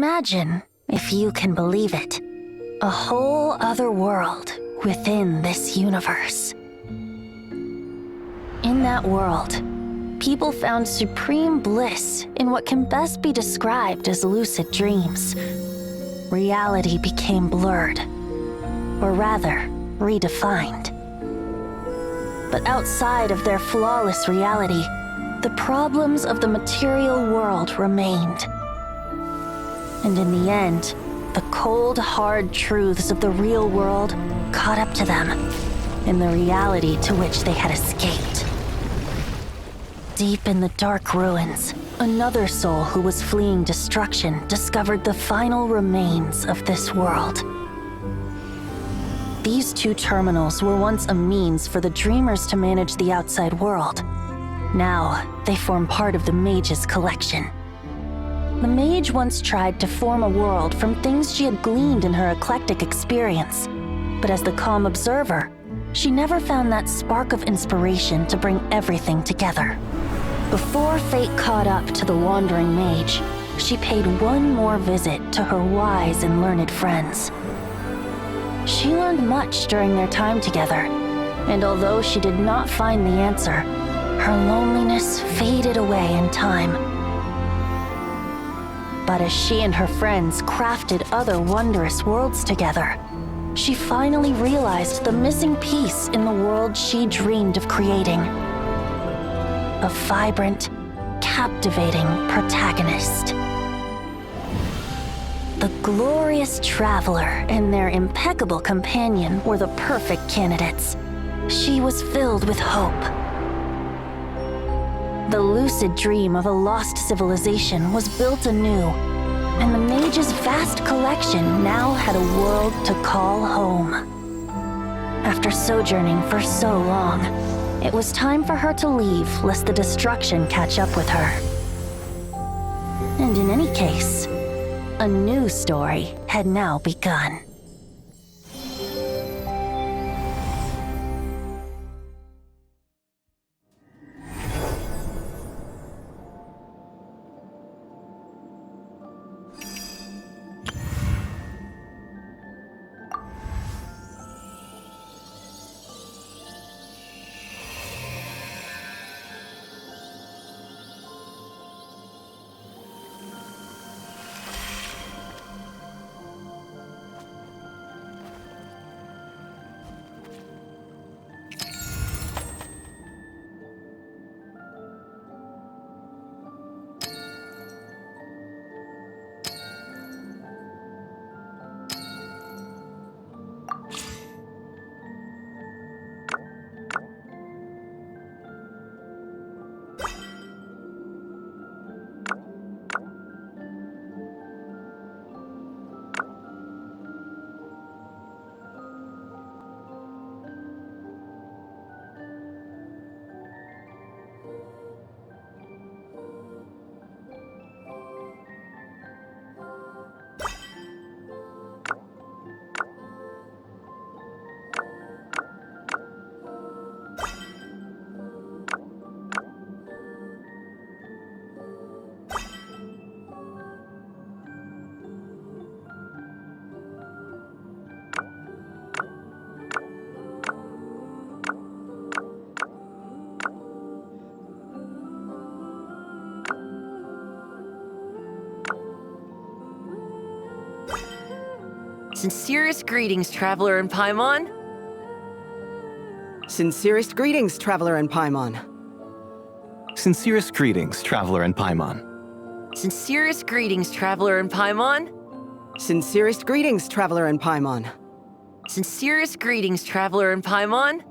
Imagine, if you can believe it, a whole other world within this universe. In that world, people found supreme bliss in what can best be described as lucid dreams. Reality became blurred, or rather, redefined. But outside of their flawless reality, the problems of the material world remained. And in the end, the cold, hard truths of the real world caught up to them in the reality to which they had escaped. Deep in the dark ruins, another soul who was fleeing destruction discovered the final remains of this world. These two terminals were once a means for the dreamers to manage the outside world. Now, they form part of the mage's collection. The mage once tried to form a world from things she had gleaned in her eclectic experience, but as the calm observer, she never found that spark of inspiration to bring everything together. Before fate caught up to the wandering mage, she paid one more visit to her wise and learned friends. She learned much during their time together, and although she did not find the answer, her loneliness faded away in time. But as she and her friends crafted other wondrous worlds together, she finally realized the missing piece in the world she dreamed of creating. A vibrant, captivating protagonist. The glorious traveler and their impeccable companion were the perfect candidates. She was filled with hope. The lucid dream of a lost civilization was built anew, and the mage's vast collection now had a world to call home. After sojourning for so long, it was time for her to leave lest the destruction catch up with her. And in any case, a new story had now begun. Sincerest greetings, Traveler and Paimon. Sincerest greetings, Traveler and Paimon. Sincerest greetings, Traveler and Paimon. Sincerest greetings, Traveler and Paimon. Sincerest greetings, Traveler and Paimon. Sincerest greetings, Traveler and Paimon.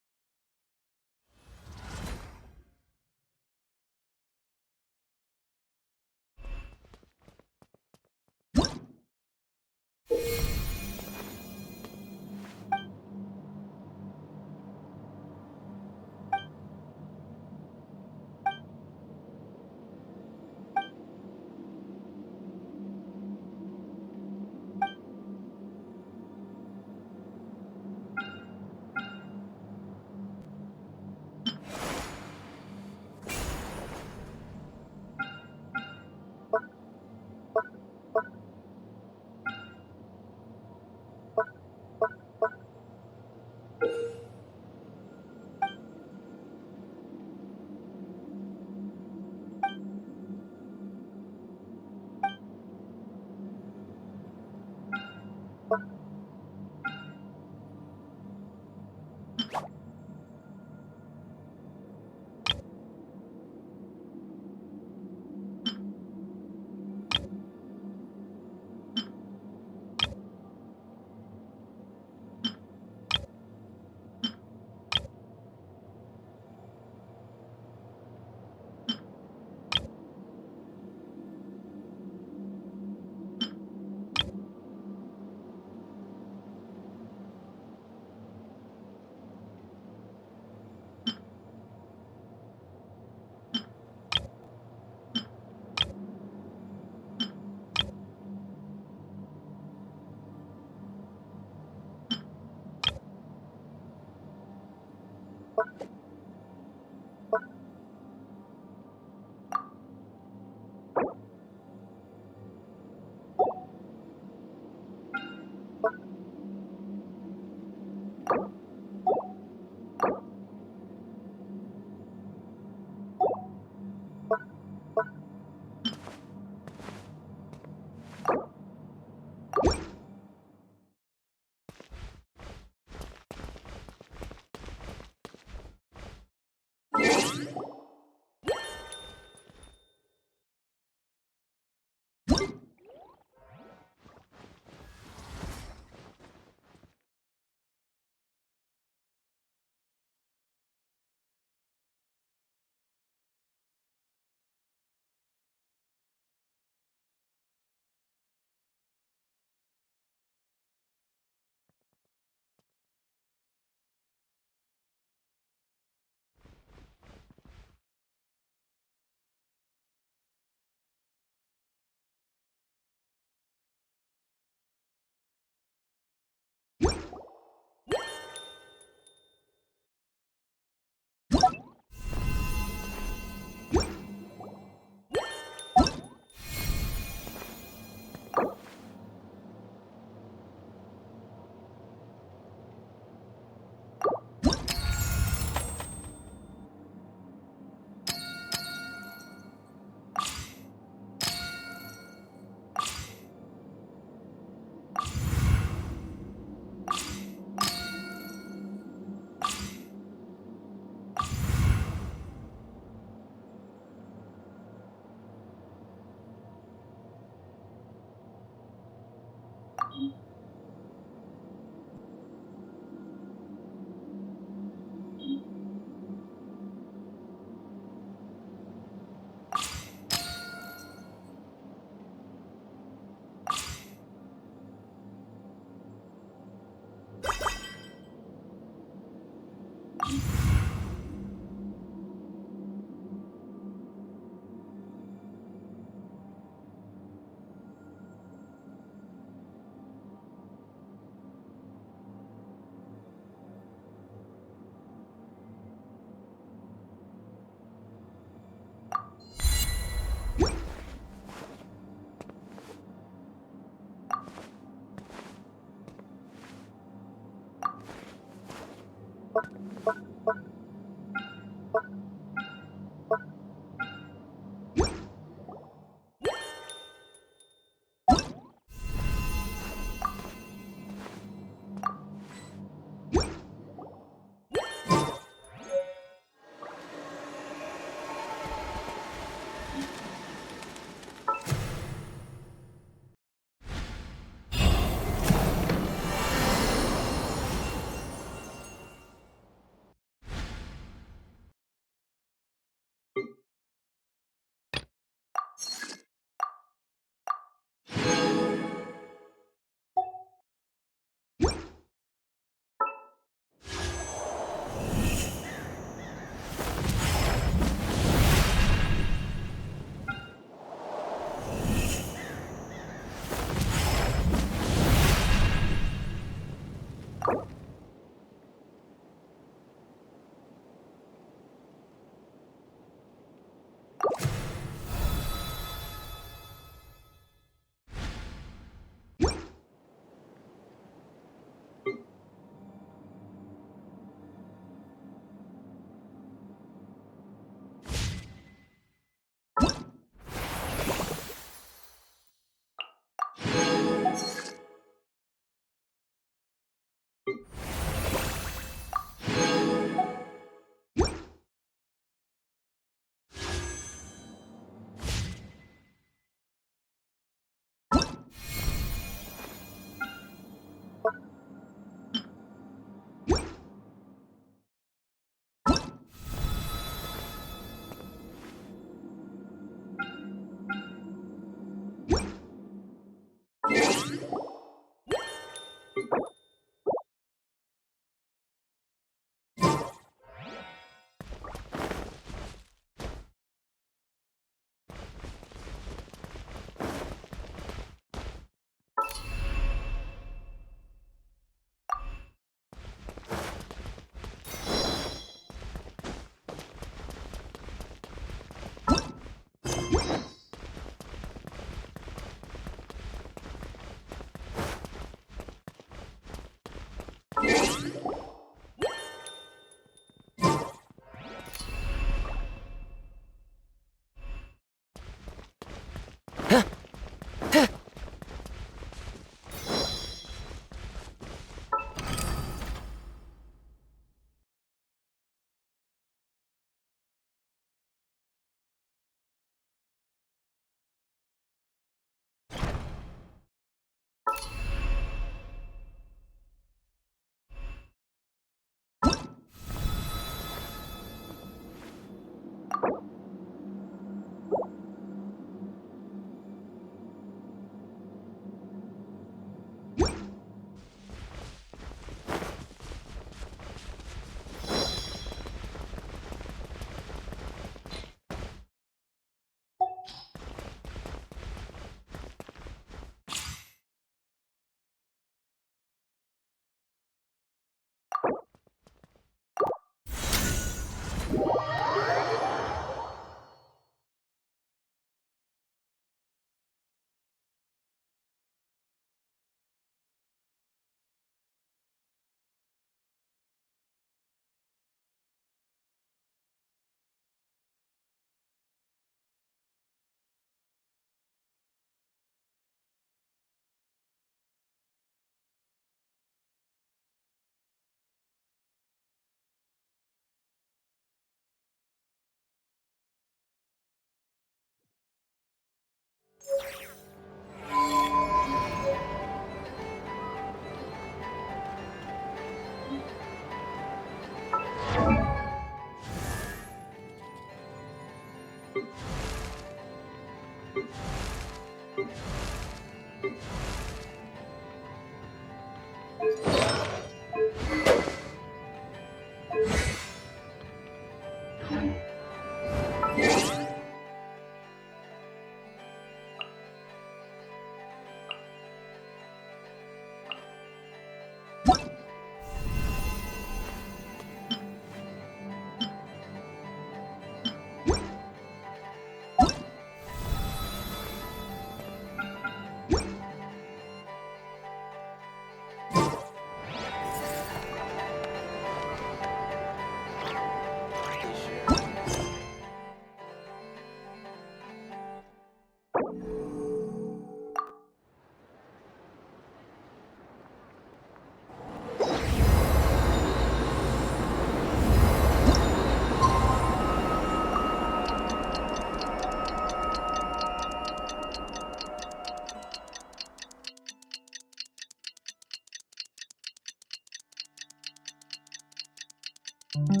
Fearless.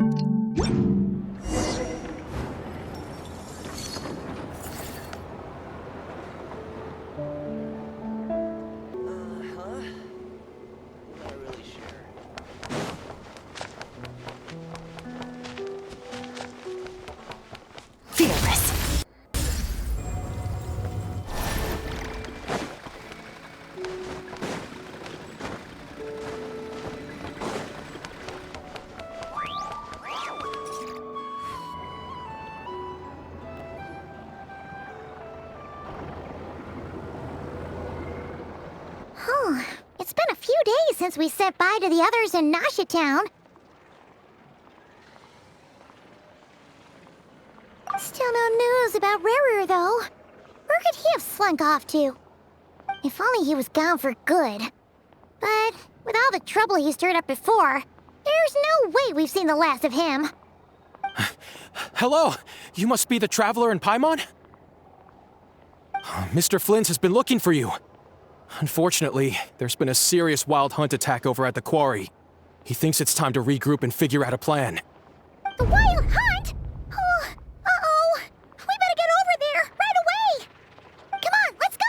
It's been a few days since we said bye to the others in Nasha Town. Still no news about Rarer, though. Where could he have slunk off to? If only he was gone for good. But with all the trouble he stirred up before, there's no way we've seen the last of him. Hello! You must be the traveler in Paimon? Mr. Flint has been looking for you. Unfortunately, there's been a serious wild hunt attack over at the quarry. He thinks it's time to regroup and figure out a plan. The wild hunt? Oh, uh-oh. We better get over there, right away! Come on, let's go!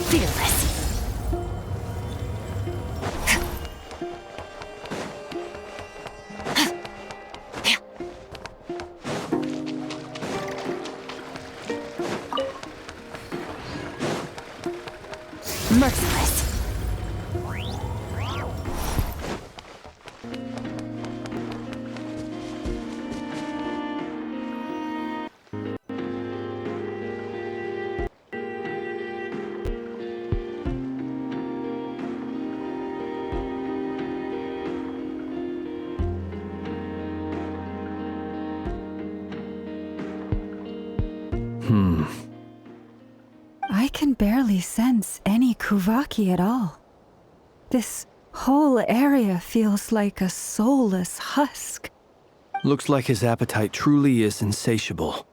Fearless. Merciless. I can barely sense any Kuvaki at all. This whole area feels like a soulless husk. Looks like his appetite truly is insatiable.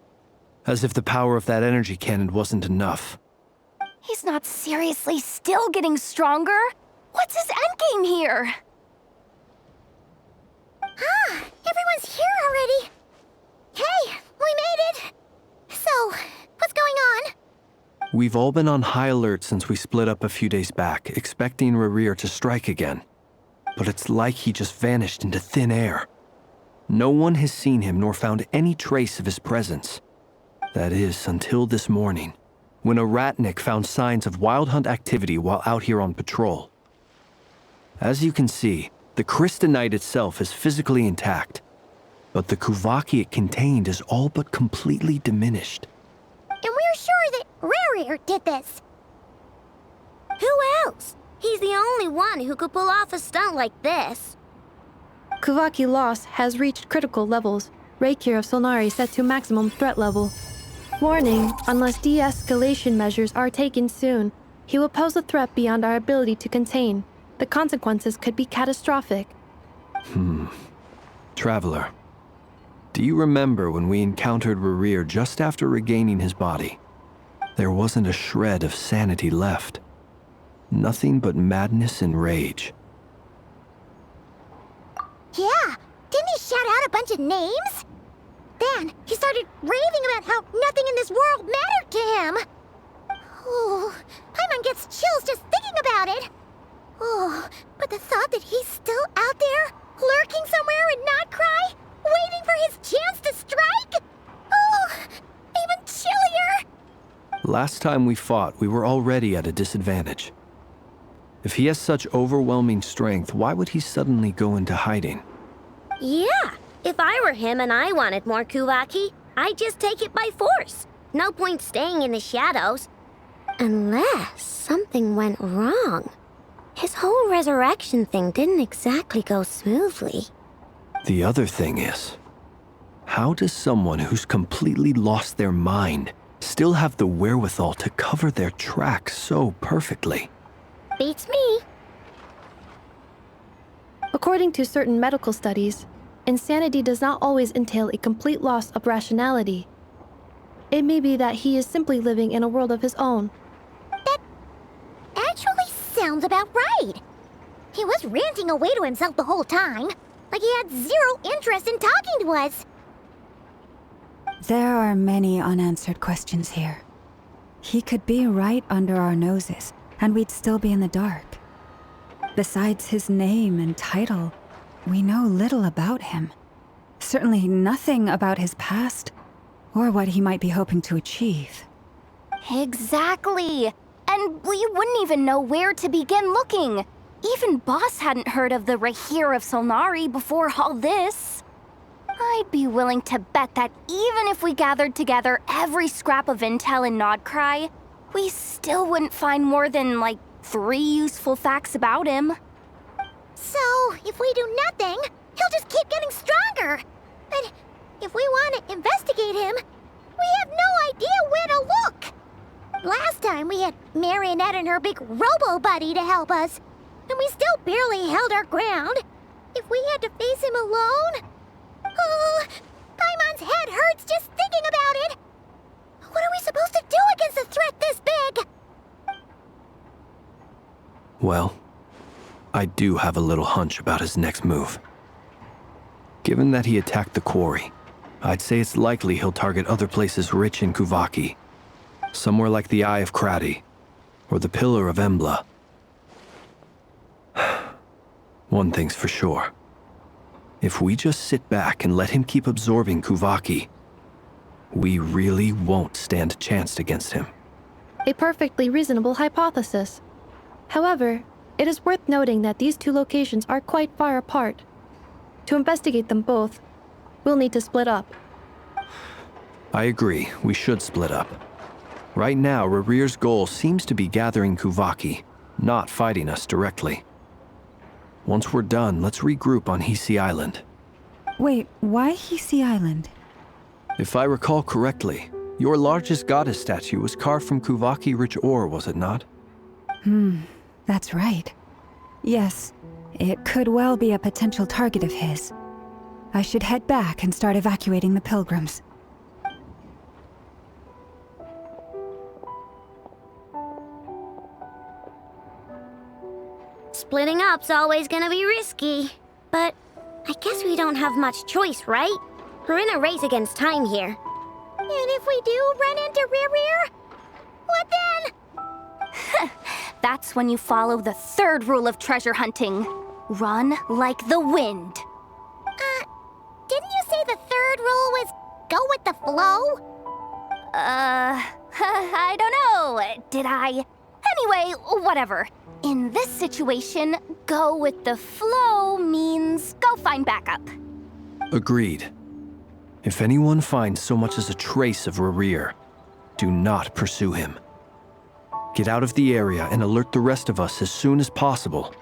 As if the power of that energy cannon wasn't enough. He's not seriously still getting stronger? What's his endgame here? Ah, everyone's here already. Hey, we made it. So, what's going on? We've all been on high alert since we split up a few days back, expecting Rarir to strike again. But it's like he just vanished into thin air. No one has seen him nor found any trace of his presence. That is, until this morning, when a ratnik found signs of wild hunt activity while out here on patrol. As you can see, the crystalline itself is physically intact, but the Kuvaki it contained is all but completely diminished. And we're sure that Rarir did this. Who else? He's the only one who could pull off a stunt like this. Kuvaki loss has reached critical levels. Reikir of Solnari set to maximum threat level. Warning, unless de-escalation measures are taken soon, he will pose a threat beyond our ability to contain. The consequences could be catastrophic. Traveler, do you remember when we encountered Rarir just after regaining his body? There wasn't a shred of sanity left. Nothing but madness and rage. Yeah, didn't he shout out a bunch of names? Then he started raving about how nothing in this world mattered to him. Oh, Paimon gets chills just thinking about it. Oh, but the thought that he's still out there, lurking somewhere and not cry, waiting for his chance to strike? Oh, even chillier. Last time we fought, we were already at a disadvantage. If he has such overwhelming strength, why would he suddenly go into hiding? Yeah, if I were him and I wanted more Kuvaki, I'd just take it by force. No point staying in the shadows. Unless something went wrong. His whole resurrection thing didn't exactly go smoothly. The other thing is, how does someone who's completely lost their mind still have the wherewithal to cover their tracks so perfectly? Beats me. According to certain medical studies, insanity does not always entail a complete loss of rationality. It may be that he is simply living in a world of his own. That actually sounds about right. He was ranting away to himself the whole time, like he had zero interest in talking to us. There are many unanswered questions here. He could be right under our noses, and we'd still be in the dark. Besides his name and title, we know little about him. Certainly nothing about his past, or what he might be hoping to achieve. Exactly. And we wouldn't even know where to begin looking. Even Boss hadn't heard of the Rahir of Solnari before all this. I'd be willing to bet that even if we gathered together every scrap of intel in Nodcry, we still wouldn't find more than, like, 3 useful facts about him. So, if we do nothing, he'll just keep getting stronger. And if we want to investigate him, we have no idea where to look. Last time we had Marionette and her big robo-buddy to help us, and we still barely held our ground. If we had to face him alone... Oh, Paimon's head hurts just thinking about it. What are we supposed to do against a threat this big? Well, I do have a little hunch about his next move. Given that he attacked the quarry, I'd say it's likely he'll target other places rich in Kuvaki. Somewhere like the Eye of Krati, or the Pillar of Embla. One thing's for sure. If we just sit back and let him keep absorbing Kuvaki, we really won't stand a chance against him. A perfectly reasonable hypothesis. However, it is worth noting that these 2 locations are quite far apart. To investigate them both, we'll need to split up. I agree, we should split up. Right now, Rarir's goal seems to be gathering Kuvaki, not fighting us directly. Once we're done, let's regroup on Hisi Island. Wait, why Hisi Island? If I recall correctly, your largest goddess statue was carved from Kuvaki-rich ore, was it not? That's right. Yes, it could well be a potential target of his. I should head back and start evacuating the pilgrims. Splitting up's always gonna be risky. But I guess we don't have much choice, right? We're in a race against time here. And if we do run into Rarir, what then? That's when you follow the 3rd rule of treasure hunting. Run like the wind. Didn't you say the 3rd rule was go with the flow? I don't know. Did I? Anyway, whatever. In this situation, go with the flow means go find backup. Agreed. If anyone finds so much as a trace of Rarir, do not pursue him. Get out of the area and alert the rest of us as soon as possible.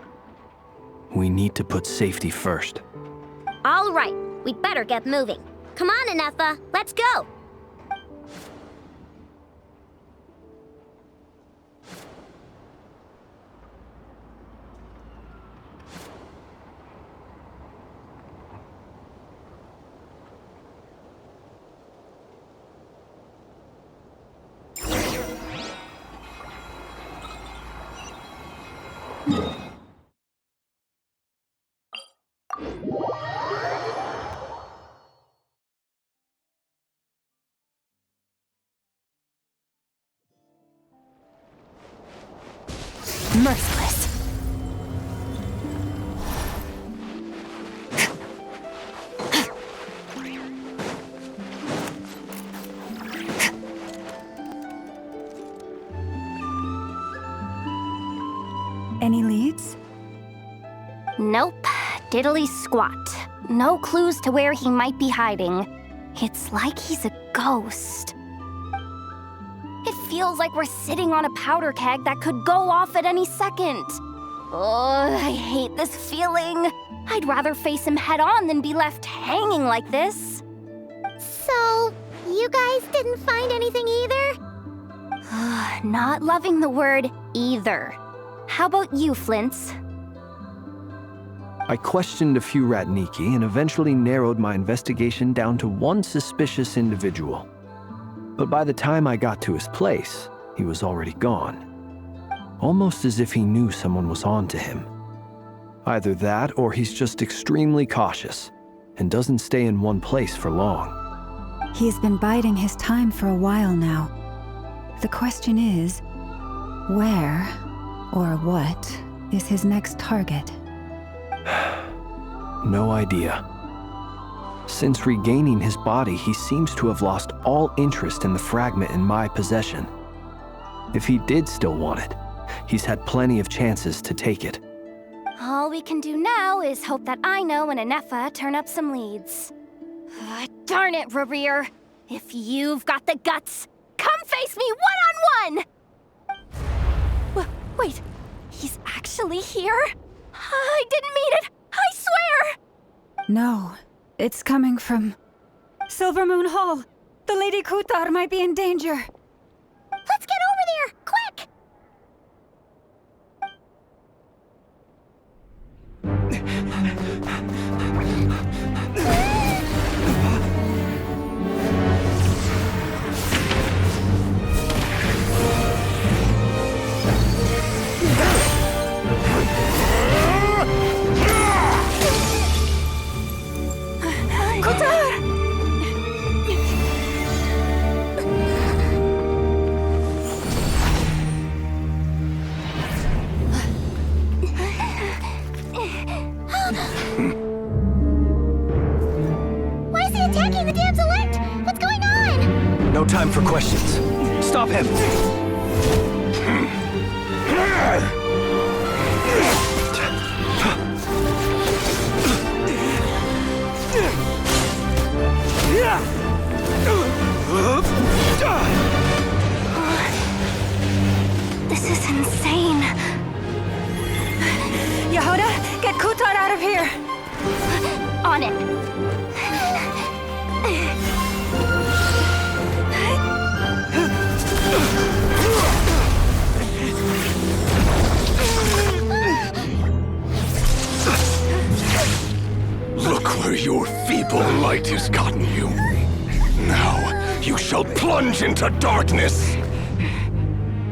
We need to put safety first. All right, we'd better get moving. Come on, Anefa, let's go. Merciless. Any leads? Nope. Diddly squat. No clues to where he might be hiding. It's like he's a ghost. It feels like we're sitting on a powder keg that could go off at any second. Oh, I hate this feeling. I'd rather face him head on than be left hanging like this. So, you guys didn't find anything either? Not loving the word either. How about you, Flints? I questioned a few Ratniki and eventually narrowed my investigation down to one suspicious individual. But by the time I got to his place, he was already gone. Almost as if he knew someone was on to him. Either that or he's just extremely cautious and doesn't stay in one place for long. He's been biding his time for a while now. The question is, where or what is his next target? No idea. Since regaining his body, he seems to have lost all interest in the fragment in my possession. If he did still want it, he's had plenty of chances to take it. All we can do now is hope that Aino and Anefa turn up some leads. Darn it, Rarir. If you've got the guts, come face me one-on-one! Wait, he's actually here? I didn't mean it, I swear! No, it's coming from Silver Moon Hall. The Lady Kutar might be in danger. Let's get over there, quick! Why is he attacking the damsel elect? What's going on? No time for questions. Stop him! This is insane. Yehoda, get Kutar out of here! On it. Look where your feeble light has gotten you. Now you shall plunge into darkness.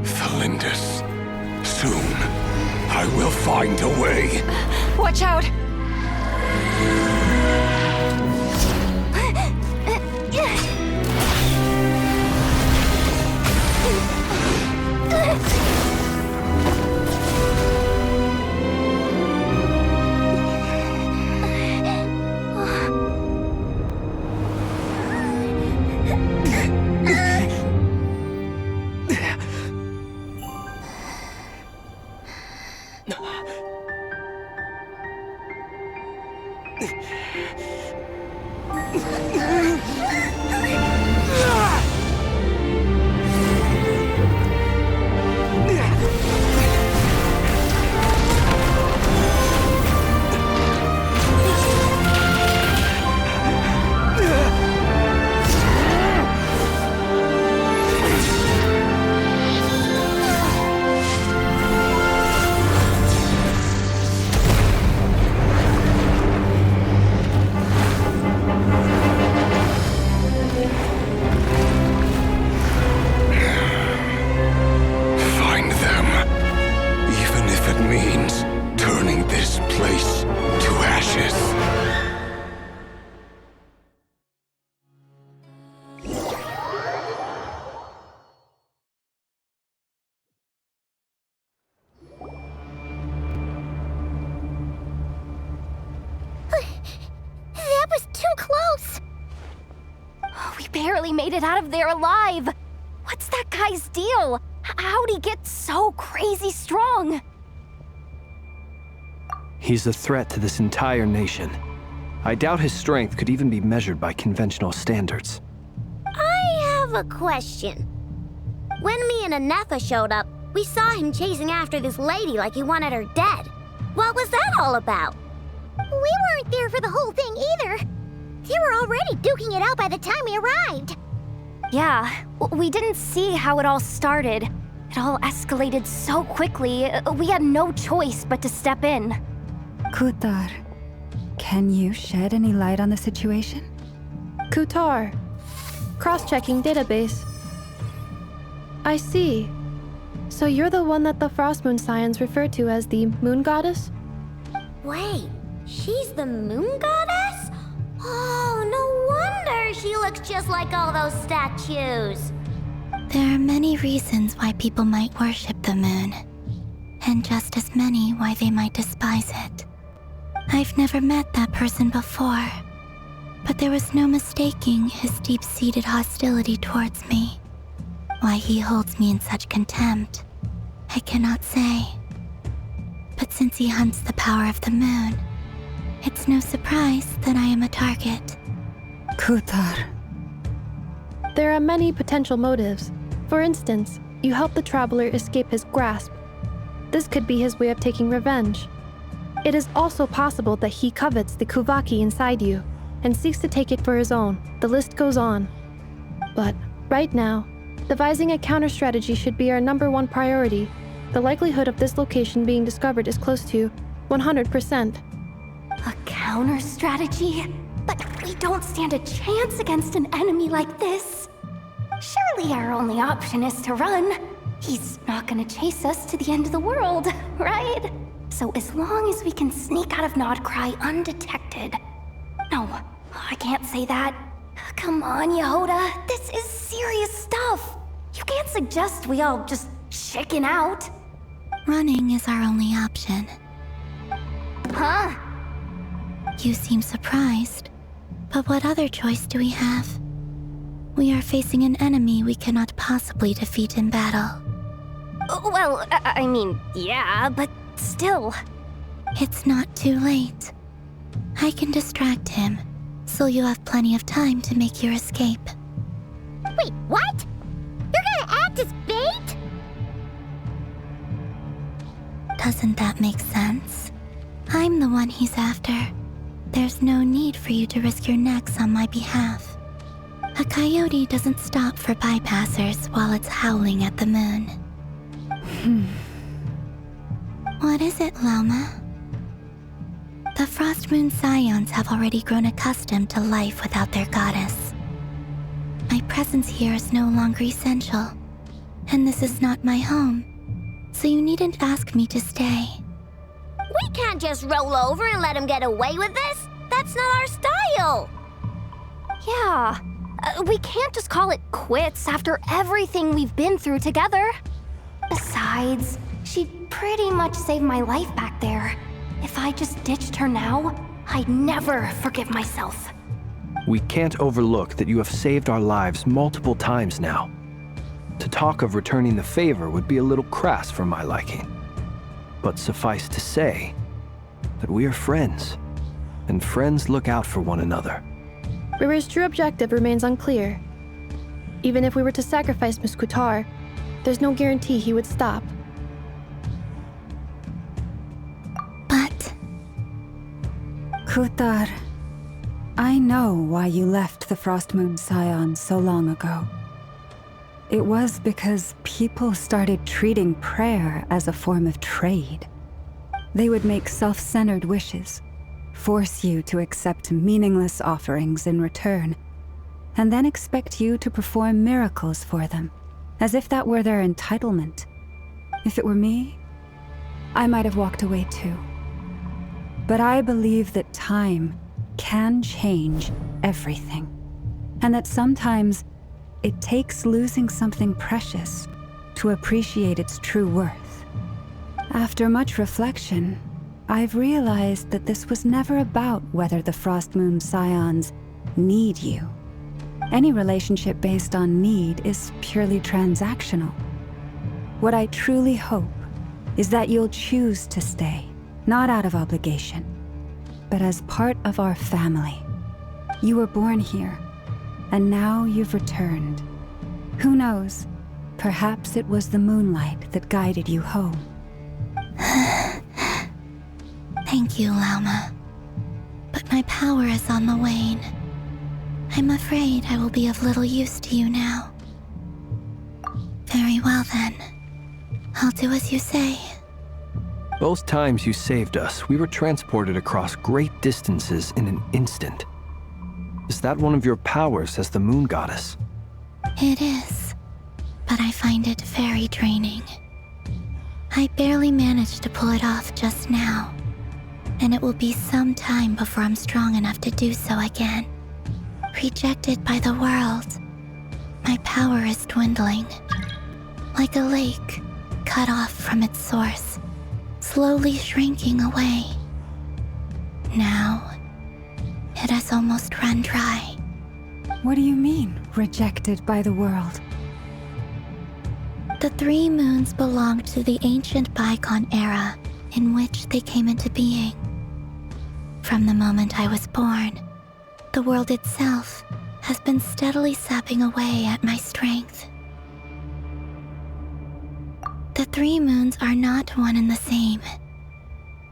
Felindus, soon I will find a way. Watch out! Barely made it out of there alive. What's that guy's deal? How'd he get so crazy strong? He's a threat to this entire nation. I doubt his strength could even be measured by conventional standards. I have a question. When me and Anefa showed up, we saw him chasing after this lady like he wanted her dead. What was that all about? We weren't there for the whole thing either. They were already duking it out by the time we arrived. Yeah, we didn't see how it all started. It all escalated so quickly, we had no choice but to step in. Kutar, can you shed any light on the situation? Kutar. Cross-checking database. I see. So you're the one that the Frost Moon Scions refer to as the Moon Goddess? Wait, she's the moon goddess? Oh, no wonder she looks just like all those statues. There are many reasons why people might worship the moon, and just as many why they might despise it. I've never met that person before, but there was no mistaking his deep-seated hostility towards me. Why he holds me in such contempt, I cannot say. But since he hunts the power of the moon, it's no surprise that I am a target. Kutar. There are many potential motives. For instance, you help the traveler escape his grasp. This could be his way of taking revenge. It is also possible that he covets the Kuvaki inside you and seeks to take it for his own. The list goes on. But right now, devising a counter-strategy should be our #1 priority. The likelihood of this location being discovered is close to 100%. A counter-strategy? But we don't stand a chance against an enemy like this. Surely our only option is to run. He's not gonna chase us to the end of the world, right? So as long as we can sneak out of Nodcry undetected. No, I can't say that. Come on, Yehoda, this is serious stuff. You can't suggest we all just chicken out. Running is our only option. Huh? You seem surprised. But what other choice do we have? We are facing an enemy we cannot possibly defeat in battle. Well, I mean, yeah, but still. It's not too late. I can distract him, so you have plenty of time to make your escape. Wait, what? You're gonna act as bait? Doesn't that make sense? I'm the one he's after. There's no need for you to risk your necks on my behalf. A coyote doesn't stop for bypassers while it's howling at the moon. What is it, Loma? The Frost Moon Scions have already grown accustomed to life without their goddess. My presence here is no longer essential, and this is not my home, so you needn't ask me to stay. We can't just roll over and let him get away with this. That's not our style. Yeah, we can't just call it quits after everything we've been through together. Besides, she'd pretty much saved my life back there. If I just ditched her now, I'd never forgive myself. We can't overlook that you have saved our lives multiple times now. To talk of returning the favor would be a little crass for my liking. But suffice to say that we are friends, and friends look out for one another. River's true objective remains unclear. Even if we were to sacrifice Miss Kutar, there's no guarantee he would stop. But... Kutar, I know why you left the Frost Moon Scions so long ago. It was because people started treating prayer as a form of trade. They would make self-centered wishes, force you to accept meaningless offerings in return, and then expect you to perform miracles for them, as if that were their entitlement. If it were me, I might have walked away too. But I believe that time can change everything, and that sometimes it takes losing something precious to appreciate its true worth. After much reflection, I've realized that this was never about whether the Frost Moon Scions need you. Any relationship based on need is purely transactional. What I truly hope is that you'll choose to stay, not out of obligation, but as part of our family. You were born here, and now you've returned. Who knows? Perhaps it was the moonlight that guided you home. Thank you, Lauma. But my power is on the wane. I'm afraid I will be of little use to you now. Very well then. I'll do as you say. Both times you saved us, we were transported across great distances in an instant. Is that one of your powers as the moon goddess? It is, but I find it very draining. I barely managed to pull it off just now, and it will be some time before I'm strong enough to do so again. Rejected by the world, my power is dwindling. Like a lake cut off from its source, slowly shrinking away. Now, it has almost run dry. What do you mean, rejected by the world? The 3 moons belonged to the ancient bygone era in which they came into being. From the moment I was born, the world itself has been steadily sapping away at my strength. The 3 moons are not one and the same.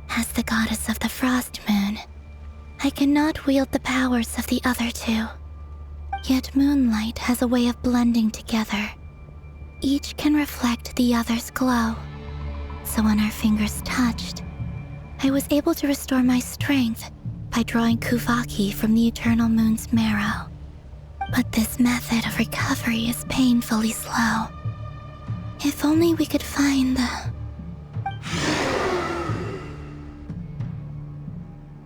As the goddess of the frost moon, I cannot wield the powers of the other 2. Yet moonlight has a way of blending together. Each can reflect the other's glow. So when our fingers touched, I was able to restore my strength by drawing Kuvaki from the eternal moon's marrow. But this method of recovery is painfully slow. If only we could find the...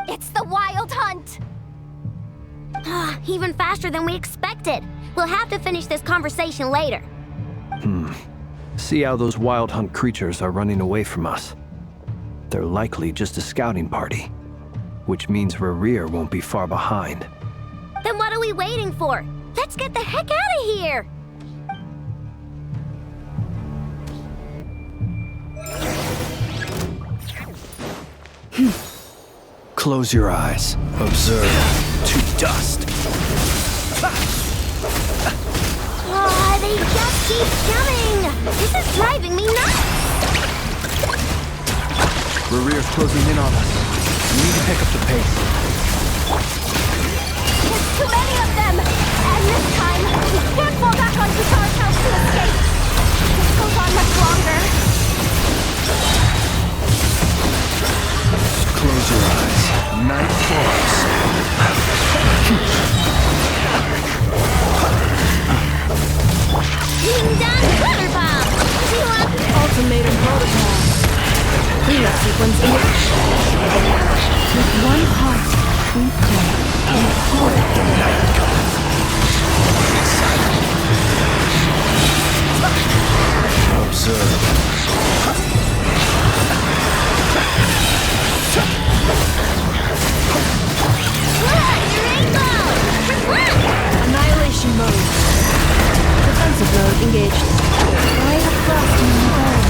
It's the Wild Hunt! Even faster than we expected. We'll have to finish this conversation later. See how those Wild Hunt creatures are running away from us. They're likely just a scouting party, which means Rerir won't be far behind. Then what are we waiting for? Let's get the heck out of here! Close your eyes. Observe. To dust. They just keep coming! This is driving me nuts! Rerir's closing in on us. We need to pick up the pace. There's too many of them! And this time, we can't fall back on Guitar's house to escape! If this goes on much longer... Close your eyes. Night falls. Ding dong, butter bomb! Ultimatum protocol. Cleanup sequence initiated. With one heart, we pray. The night comes. Observe. Annihilation mode. Defensive mode engaged. Light of frost in the gold.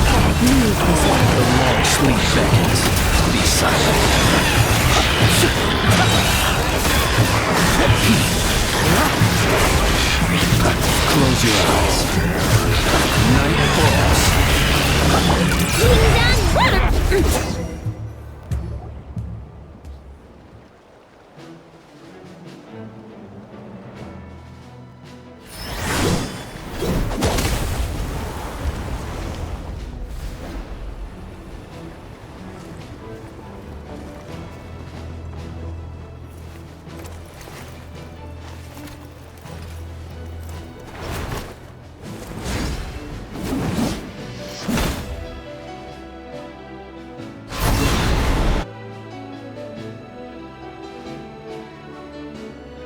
Leave this way. The long sleep beckons. Be silent. Close your eyes. Night falls. Ding dong, butter...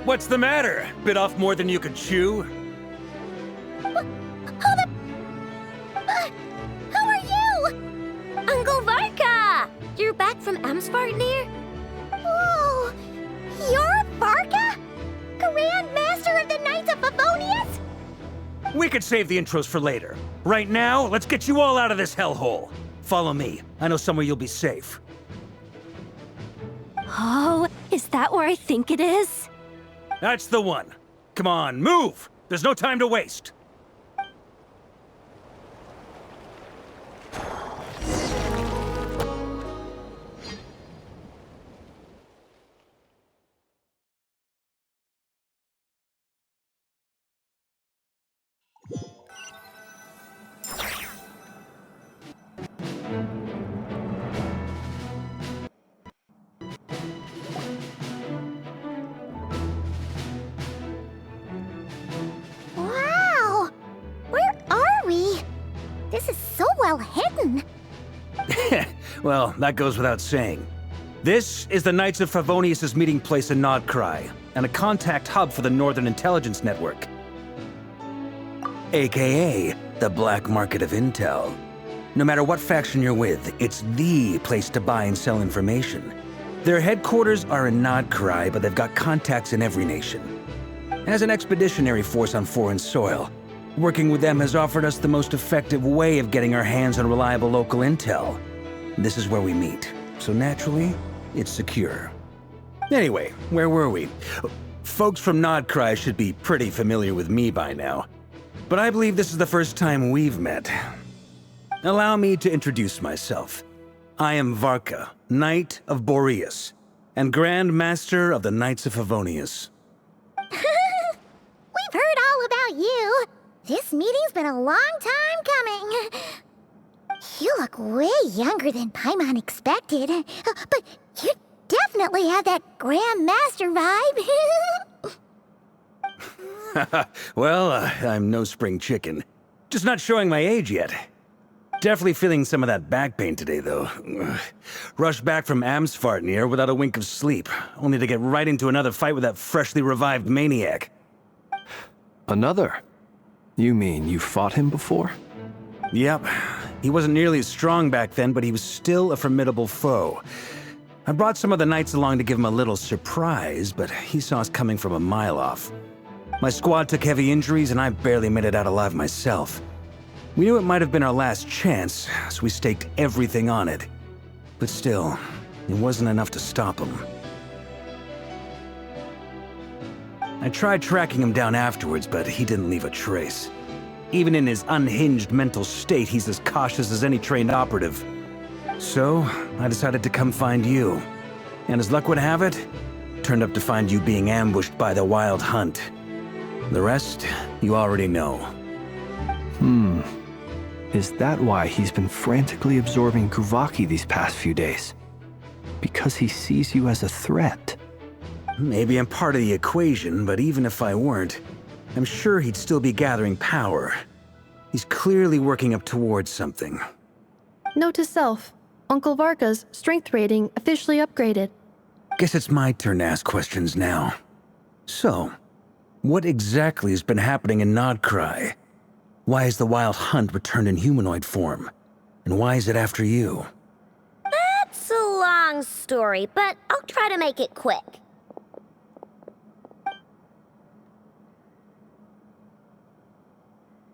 What's the matter? Bit off more than you could chew? How are you? Uncle Varka! You're back from Amsvartnir? Oh, you're Varka? Grand Master of the Knights of Favonius? We could save the intros for later. Right now, let's get you all out of this hellhole. Follow me. I know somewhere you'll be safe. Oh, is that where I think it is? That's the one. Come on, move! There's no time to waste. then. Well, that goes without saying. This is the Knights of Favonius' meeting place in Nodcry, and a contact hub for the Northern Intelligence Network. AKA, the black market of intel. No matter what faction you're with, it's the place to buy and sell information. Their headquarters are in Nodcry, but they've got contacts in every nation. As an expeditionary force on foreign soil, working with them has offered us the most effective way of getting our hands on reliable local intel. This is where we meet, so naturally, it's secure. Anyway, where were we? Folks from Nodcry should be pretty familiar with me by now, but I believe this is the first time we've met. Allow me to introduce myself. I am Varka, Knight of Boreas, and Grand Master of the Knights of Favonius. We've heard all about you. This meeting's been a long time coming. You look way younger than Paimon expected, but you definitely have that Grand Master vibe. Well, I'm no spring chicken. Just not showing my age yet. Definitely feeling some of that back pain today, though. Rushed back from Amsfartnir without a wink of sleep, only to get right into another fight with that freshly revived maniac. Another? You mean you fought him before? Yep. He wasn't nearly as strong back then, but he was still a formidable foe. I brought some of the knights along to give him a little surprise, but he saw us coming from a mile off. My squad took heavy injuries, and I barely made it out alive myself. We knew it might have been our last chance, so we staked everything on it. But still, it wasn't enough to stop him. I tried tracking him down afterwards, but he didn't leave a trace. Even in his unhinged mental state, he's as cautious as any trained operative. So, I decided to come find you. And as luck would have it, turned up to find you being ambushed by the Wild Hunt. The rest, you already know. Is that why he's been frantically absorbing Kuvaki these past few days? Because he sees you as a threat? Maybe I'm part of the equation, but even if I weren't, I'm sure he'd still be gathering power. He's clearly working up towards something. Note to self, Uncle Varka's strength rating officially upgraded. Guess it's my turn to ask questions now. So, what exactly has been happening in Nodcry? Why has the Wild Hunt returned in humanoid form? And why is it after you? That's a long story, but I'll try to make it quick.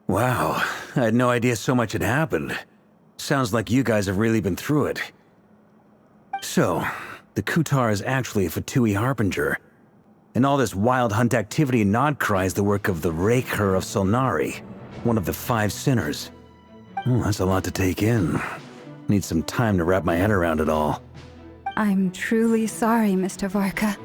Wow, I had no idea so much had happened. Sounds like you guys have really been through it. So, the Kutar is actually a Fatui Harbinger. And all this Wild Hunt activity in Nodcry is the work of the Raker of Solnari, one of the 5 sinners. Oh, that's a lot to take in. Need some time to wrap my head around it all. I'm truly sorry, Mr. Varka.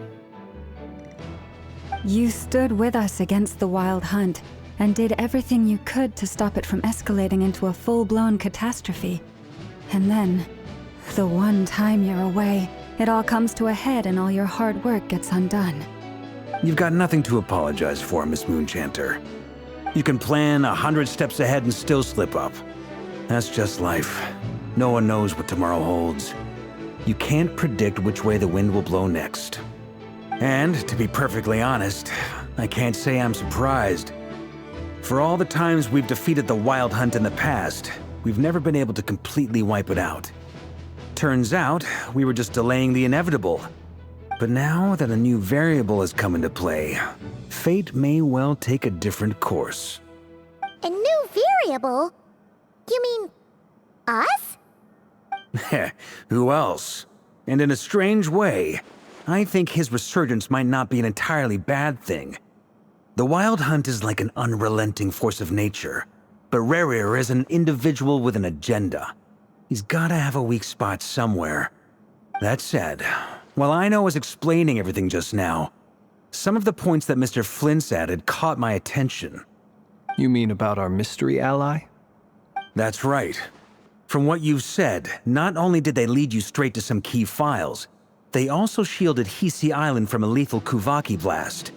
You stood with us against the Wild Hunt, and did everything you could to stop it from escalating into a full-blown catastrophe. And then, the one time you're away, it all comes to a head and all your hard work gets undone. You've got nothing to apologize for, Miss Moonchanter. You can plan 100 steps ahead and still slip up. That's just life. No one knows what tomorrow holds. You can't predict which way the wind will blow next. And, to be perfectly honest, I can't say I'm surprised. For all the times we've defeated the Wild Hunt in the past, we've never been able to completely wipe it out. Turns out, we were just delaying the inevitable. But now that a new variable has come into play, fate may well take a different course. A new variable? You mean us? Who else? And in a strange way, I think his resurgence might not be an entirely bad thing. The Wild Hunt is like an unrelenting force of nature, but Rerir is an individual with an agenda. He's gotta have a weak spot somewhere. That said, while I was explaining everything just now, some of the points that Mr. Flint's added caught my attention. You mean about our mystery ally? That's right. From what you've said, not only did they lead you straight to some key files, they also shielded Hisi Island from a lethal Kuvaki blast.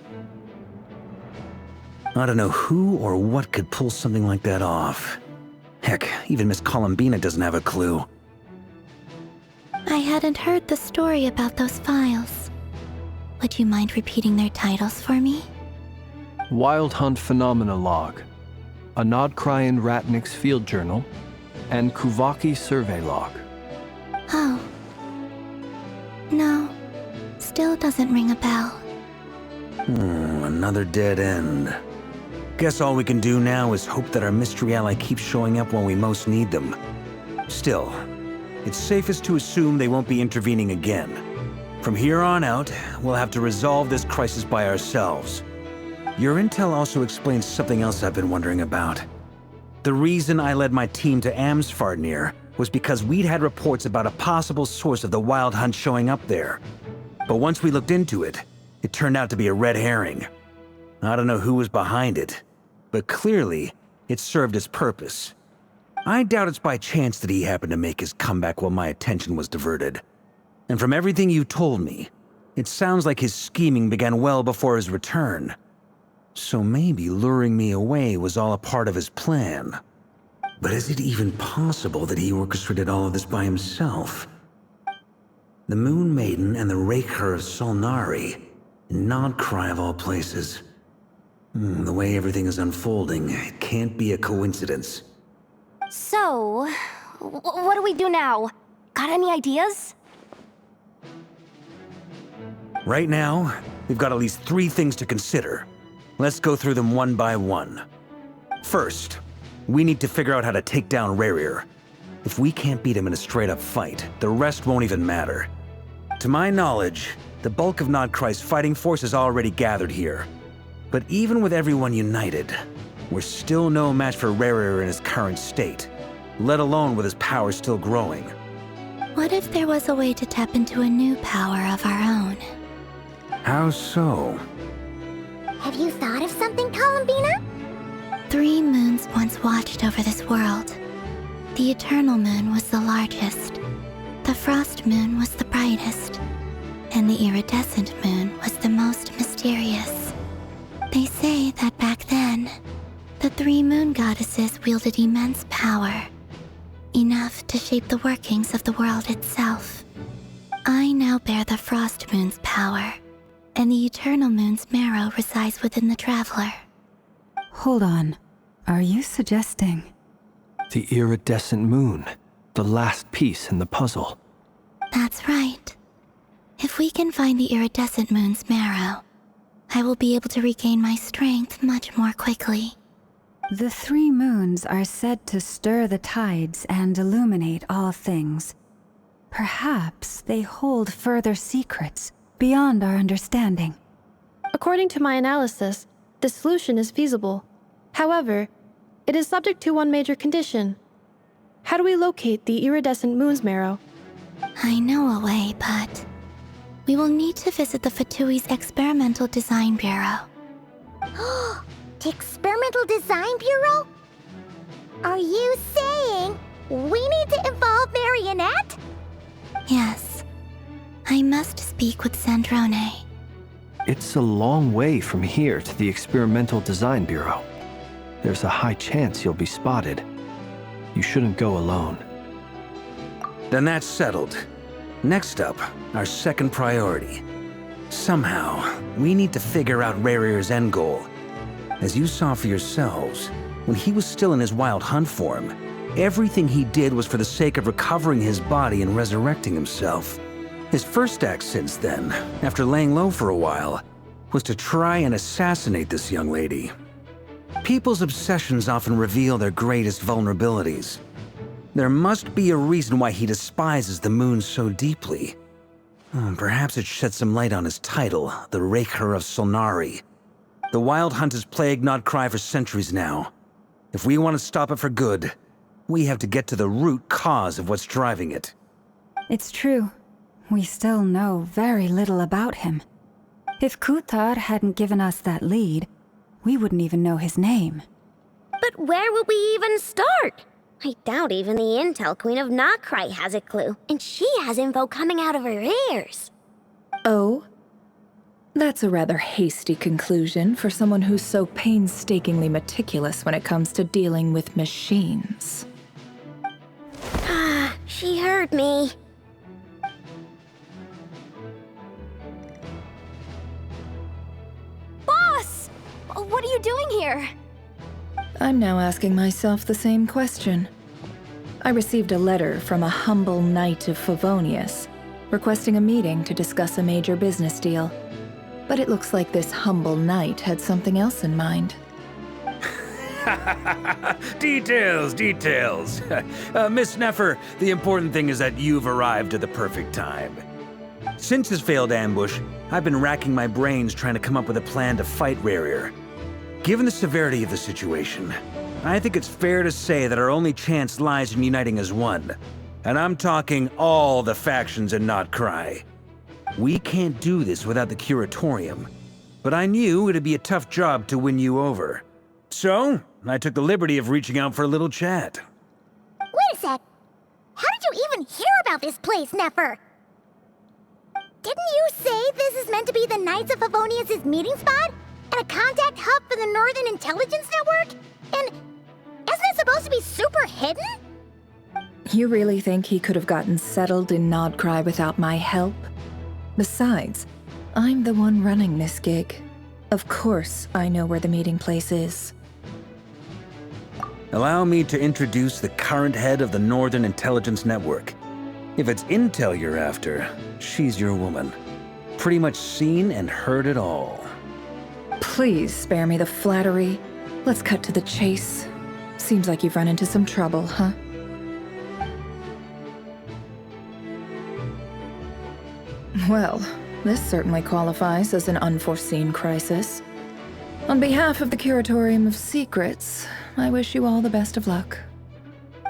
I don't know who or what could pull something like that off. Heck, even Miss Columbina doesn't have a clue. I hadn't heard the story about those files. Would you mind repeating their titles for me? Wild Hunt Phenomena Log, a Nodcryan Ratnik's Field Journal, and Kuvaki Survey Log. Oh. No. Still doesn't ring a bell. Another dead end. Guess all we can do now is hope that our mystery ally keeps showing up when we most need them. Still, it's safest to assume they won't be intervening again. From here on out, we'll have to resolve this crisis by ourselves. Your intel also explains something else I've been wondering about. The reason I led my team to Amsfarnir was because we'd had reports about a possible source of the Wild Hunt showing up there. But once we looked into it, it turned out to be a red herring. I don't know who was behind it, but clearly, it served its purpose. I doubt it's by chance that he happened to make his comeback while my attention was diverted. And from everything you told me, it sounds like his scheming began well before his return. So maybe luring me away was all a part of his plan. But is it even possible that he orchestrated all of this by himself? The Moon Maiden and the Raker of Solnari, Nodcry of all places. The way everything is unfolding, it can't be a coincidence. So, what do we do now? Got any ideas? Right now, we've got at least 3 things to consider. Let's go through them one by one. First, we need to figure out how to take down Rerir. If we can't beat him in a straight-up fight, the rest won't even matter. To my knowledge, the bulk of Nodcry's fighting force is already gathered here. But even with everyone united, we're still no match for Rerir in his current state, let alone with his power still growing. What if there was a way to tap into a new power of our own? How so? Have you thought of something, Columbina? 3 moons once watched over this world. The Eternal Moon was the largest. The Frost Moon was the brightest. And the Iridescent Moon was the most mysterious. They say that back then, the 3 moon goddesses wielded immense power. Enough to shape the workings of the world itself. I now bear the Frost Moon's power, and the Eternal Moon's marrow resides within the Traveler. Hold on. Are you suggesting? The iridescent moon, the last piece in the puzzle. That's right. If we can find the Iridescent Moon's marrow, I will be able to regain my strength much more quickly. The 3 moons are said to stir the tides and illuminate all things. Perhaps they hold further secrets beyond our understanding. According to my analysis, the solution is feasible. However, it is subject to one major condition. How do we locate the Iridescent Moon's marrow? I know a way, but we will need to visit the Fatui's Experimental Design Bureau. The Experimental Design Bureau? Are you saying we need to involve Marionette? Yes. I must speak with Sandrone. It's a long way from here to the Experimental Design Bureau. There's a high chance you'll be spotted. You shouldn't go alone. Then that's settled. Next up, our second priority. Somehow, we need to figure out Rerir's end goal. As you saw for yourselves, when he was still in his Wild Hunt form, everything he did was for the sake of recovering his body and resurrecting himself. His first act since then, after laying low for a while, was to try and assassinate this young lady. People's obsessions often reveal their greatest vulnerabilities. There must be a reason why he despises the moon so deeply. Perhaps it sheds some light on his title, the Raker of Solnari. The Wild Hunt has plagued Nodcry for centuries now. If we want to stop it for good, we have to get to the root cause of what's driving it. It's true. We still know very little about him. If Kuthar hadn't given us that lead, we wouldn't even know his name. But where would we even start? I doubt even the Intel Queen of Nodcry has a clue, and she has info coming out of her ears. Oh? That's a rather hasty conclusion for someone who's so painstakingly meticulous when it comes to dealing with machines. She heard me. Boss! What are you doing here? I'm now asking myself the same question. I received a letter from a humble knight of Favonius, requesting a meeting to discuss a major business deal. But it looks like this humble knight had something else in mind. Details, details. Miss Neffer, the important thing is that you've arrived at the perfect time. Since his failed ambush, I've been racking my brains trying to come up with a plan to fight Rerir. Given the severity of the situation, I think it's fair to say that our only chance lies in uniting as one. And I'm talking all the factions in Notcry. We can't do this without the Curatorium, but I knew it'd be a tough job to win you over. So, I took the liberty of reaching out for a little chat. Wait a sec. How did you even hear about this place, Neffer? Didn't you say this is meant to be the Knights of Favonius' meeting spot? And a contact hub for the Northern Intelligence Network? And isn't it supposed to be super hidden? You really think he could have gotten settled in Nodcry without my help? Besides, I'm the one running this gig. Of course I know where the meeting place is. Allow me to introduce the current head of the Northern Intelligence Network. If it's intel you're after, she's your woman. Pretty much seen and heard it all. Please spare me the flattery. Let's cut to the chase. Seems like you've run into some trouble, huh? Well, this certainly qualifies as an unforeseen crisis. On behalf of the Curatorium of Secrets, I wish you all the best of luck.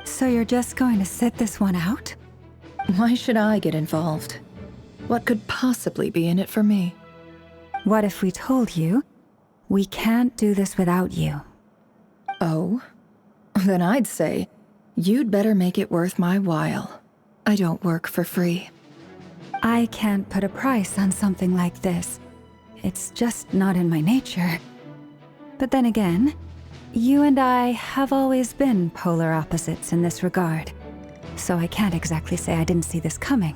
So you're just going to sit this one out? Why should I get involved? What could possibly be in it for me? What if we told you we can't do this without you? Oh? Then I'd say, you'd better make it worth my while. I don't work for free. I can't put a price on something like this. It's just not in my nature. But then again, you and I have always been polar opposites in this regard, so I can't exactly say I didn't see this coming.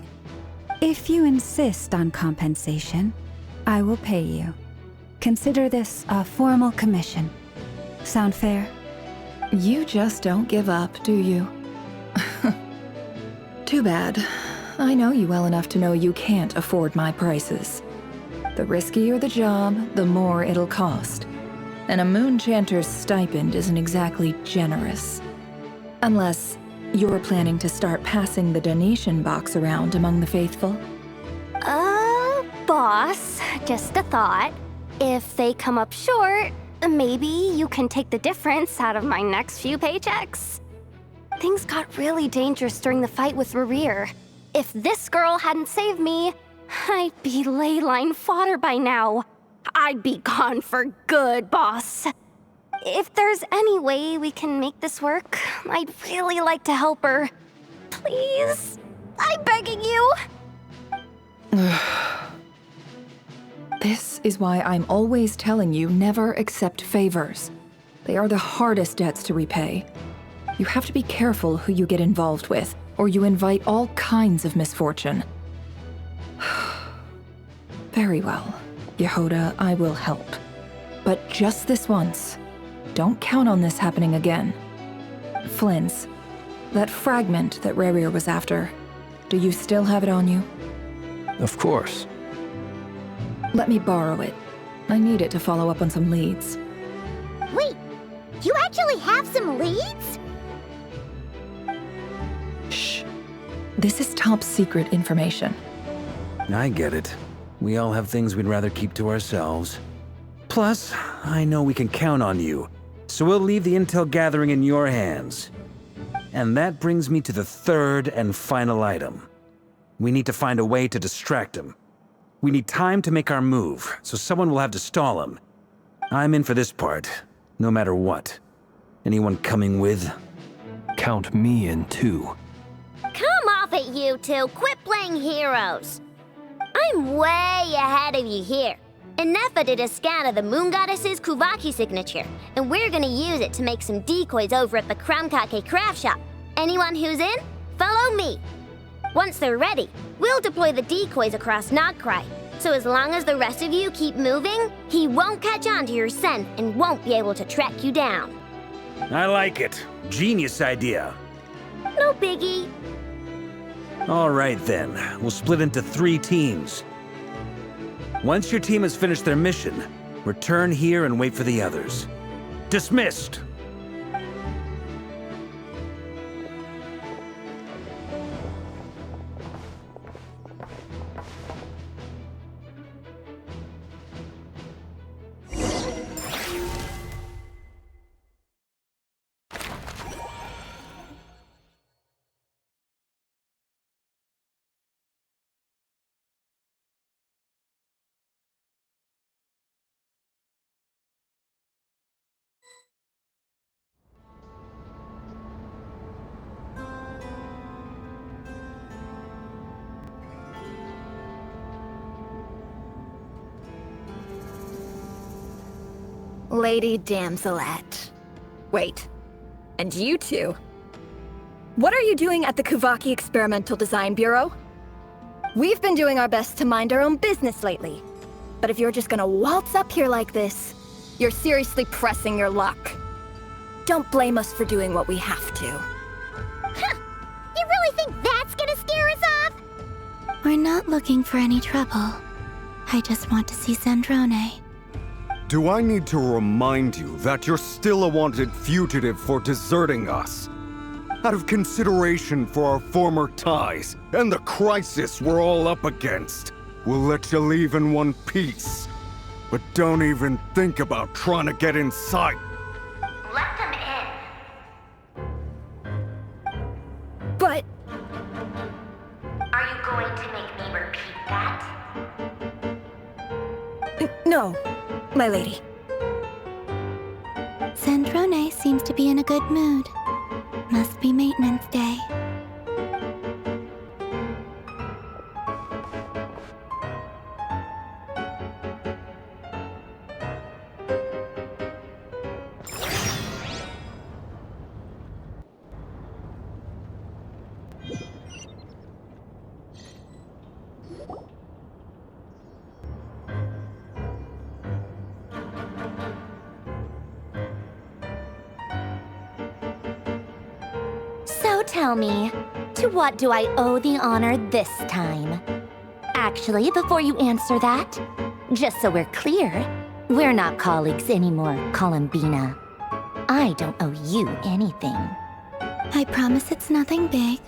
If you insist on compensation, I will pay you. Consider this a formal commission. Sound fair? You just don't give up, do you? Too bad. I know you well enough to know you can't afford my prices. The riskier the job, the more it'll cost. And a Moonchanter's stipend isn't exactly generous. Unless you're planning to start passing the donation box around among the faithful. Boss, just a thought. If they come up short, maybe you can take the difference out of my next few paychecks. Things got really dangerous during the fight with Rerir. If this girl hadn't saved me, I'd be leyline fodder by now. I'd be gone for good, boss. If there's any way we can make this work, I'd really like to help her. Please, I'm begging you. This is why I'm always telling you never accept favors. They are the hardest debts to repay. You have to be careful who you get involved with, or you invite all kinds of misfortune. Very well, Yehoda, I will help. But just this once. Don't count on this happening again. Flynn's, that fragment that Rerir was after, do you still have it on you? Of course. Let me borrow it. I need it to follow up on some leads. Wait, you actually have some leads? Shh. This is top secret information. I get it. We all have things we'd rather keep to ourselves. Plus, I know we can count on you, so we'll leave the intel gathering in your hands. And that brings me to the third and final item. We need to find a way to distract him. We need time to make our move, so someone will have to stall him. I'm in for this part, no matter what. Anyone coming with? Count me in too. Come off it, you two. Quit playing heroes. I'm way ahead of you here. Nefa did a scan of the Moon Goddess's Kuvaki signature, and we're gonna use it to make some decoys over at the Kramkake craft shop. Anyone who's in, Follow me. Once they're ready, we'll deploy the decoys across Nogcry. So as long as the rest of you keep moving, he won't catch on to your scent and won't be able to track you down. I like it. Genius idea. No biggie. All right then, we'll split into 3 teams. Once your team has finished their mission, return here and wait for the others. Dismissed! Lady Damselat. Wait. And you two? What are you doing at the Kuvaki Experimental Design Bureau? We've been doing our best to mind our own business lately. But if you're just gonna waltz up here like this, you're seriously pressing your luck. Don't blame us for doing what we have to. Huh! You really think that's gonna scare us off? We're not looking for any trouble. I just want to see Zandrone. Do I need to remind you that you're still a wanted fugitive for deserting us? Out of consideration for our former ties and the crisis we're all up against, we'll let you leave in one piece. But don't even think about trying to get inside. Let them in. But... Are you going to make me repeat that? No, my lady. Zandrone seems to be in a good mood. Must be maintenance day. So tell me, to what do I owe the honor this time? Actually, before you answer that, just so we're clear, we're not colleagues anymore, Columbina. I don't owe you anything. I promise it's nothing big.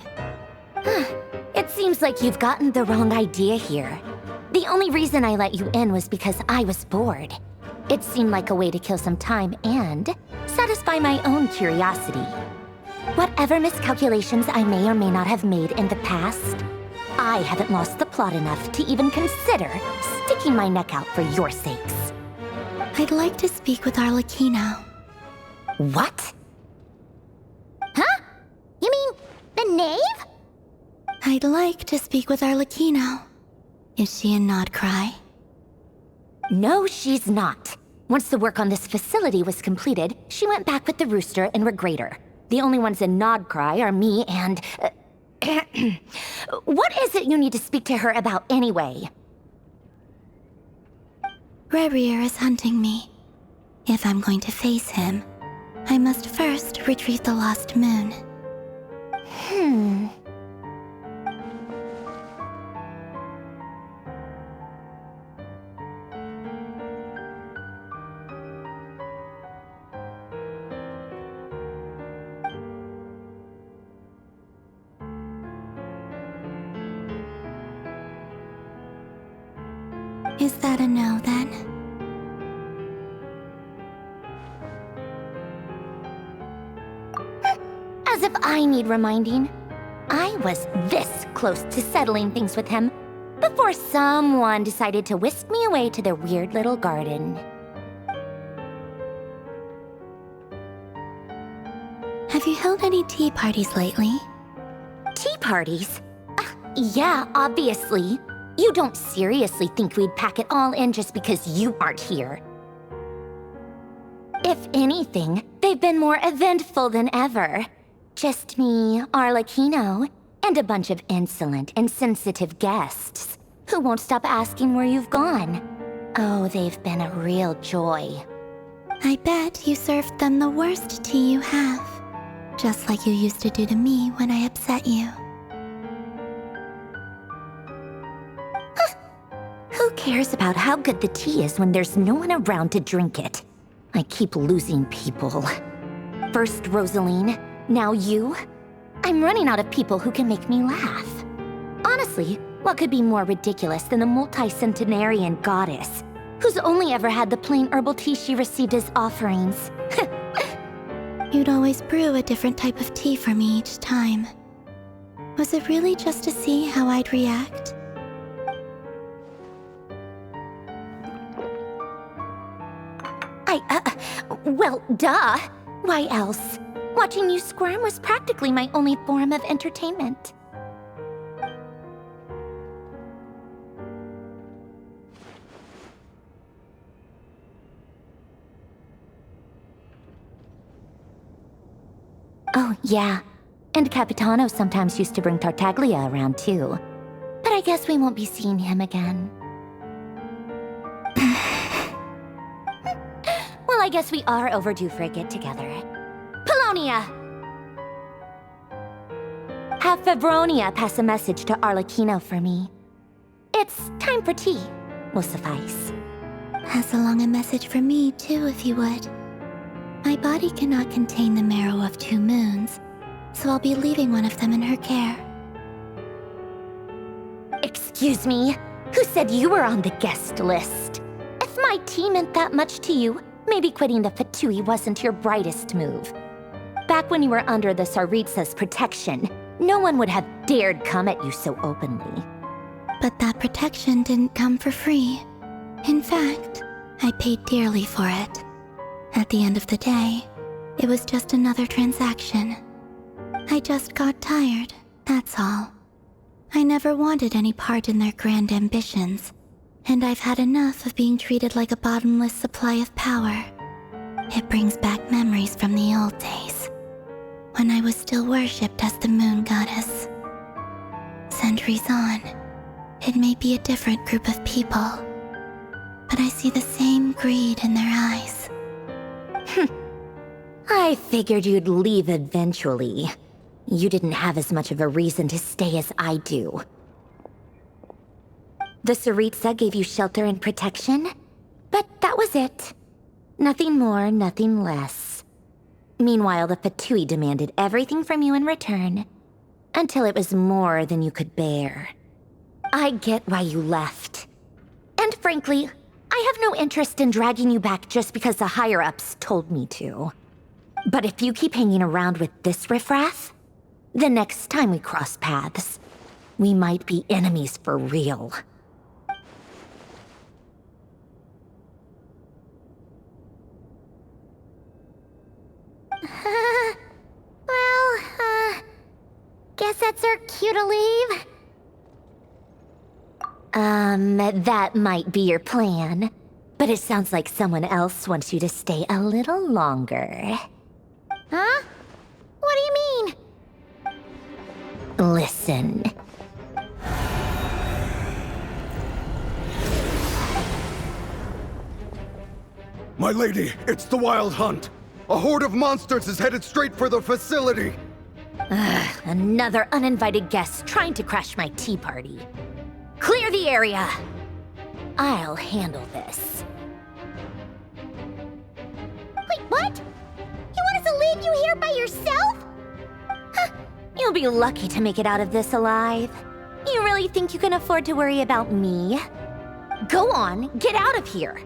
It seems like you've gotten the wrong idea here. The only reason I let you in was because I was bored. It seemed like a way to kill some time and satisfy my own curiosity. Whatever miscalculations I may or may not have made in the past, I haven't lost the plot enough to even consider sticking my neck out for your sakes. I'd like to speak with Arlecchino. What? Huh? You mean the knave? I'd like to speak with Arlecchino. Is she in Nogcry? No, she's not. Once the work on this facility was completed, she went back with the rooster and Regrator. The only ones in Nogcry are me and... What is it you need to speak to her about anyway? Rerir is hunting me. If I'm going to face him, I must first retrieve the lost moon. Is that a no, then? As if I need reminding. I was this close to settling things with him before someone decided to whisk me away to their weird little garden. Have you held any tea parties lately? Tea parties? Yeah, obviously. You don't seriously think we'd pack it all in just because you aren't here. If anything, they've been more eventful than ever. Just me, Arlecchino, And a bunch of insolent, insensitive guests who won't stop asking where you've gone. Oh, they've been a real joy. I bet you served them the worst tea you have. Just like you used to do to me when I upset you. Who cares about how good the tea is when there's no one around to drink it? I keep losing people. First Rosaline, now you. I'm running out of people who can make me laugh. Honestly, what could be more ridiculous than a multi-centenarian goddess who's only ever had the plain herbal tea she received as offerings? You'd always brew a different type of tea for me each time. Was it really just to see how I'd react? Well, duh. Why else? Watching you squirm was practically my only form of entertainment. Oh, yeah. And Capitano sometimes used to bring Tartaglia around, too. But I guess we won't be seeing him again. Well, I guess we are overdue for a get-together. Polonia! Have Fevronia pass a message to Arlecchino for me. It's time for tea. Will suffice. Pass along a message for me, too, if you would. My body cannot contain the marrow of 2 moons, so I'll be leaving one of them in her care. Excuse me? Who said you were on the guest list? If my tea meant that much to you, maybe quitting the Fatui wasn't your brightest move. Back when you were under the Tsaritsa's protection, no one would have dared come at you so openly. But that protection didn't come for free. In fact, I paid dearly for it. At the end of the day, it was just another transaction. I just got tired, that's all. I never wanted any part in their grand ambitions, and I've had enough of being treated like a bottomless supply of power. It brings back memories from the old days, when I was still worshipped as the moon goddess. Centuries on, it may be a different group of people, but I see the same greed in their eyes. I figured you'd leave eventually. You didn't have as much of a reason to stay as I do. The Tsaritsa gave you shelter and protection, but that was it. Nothing more, nothing less. Meanwhile, the Fatui demanded everything from you in return, until it was more than you could bear. I get why you left. And frankly, I have no interest in dragging you back just because the higher-ups told me to. But if you keep hanging around with this riffraff, the next time we cross paths, we might be enemies for real. Guess that's our cue to leave. That might be your plan. But it sounds like someone else wants you to stay a little longer. Huh? What do you mean? Listen. My lady, it's the Wild Hunt. A horde of monsters is headed straight for the facility. Another uninvited guest trying to crash my tea party. Clear the area! I'll handle this. Wait, what? You want us to leave you here by yourself? You'll be lucky to make it out of this alive. You really think you can afford to worry about me? Go on, get out of here.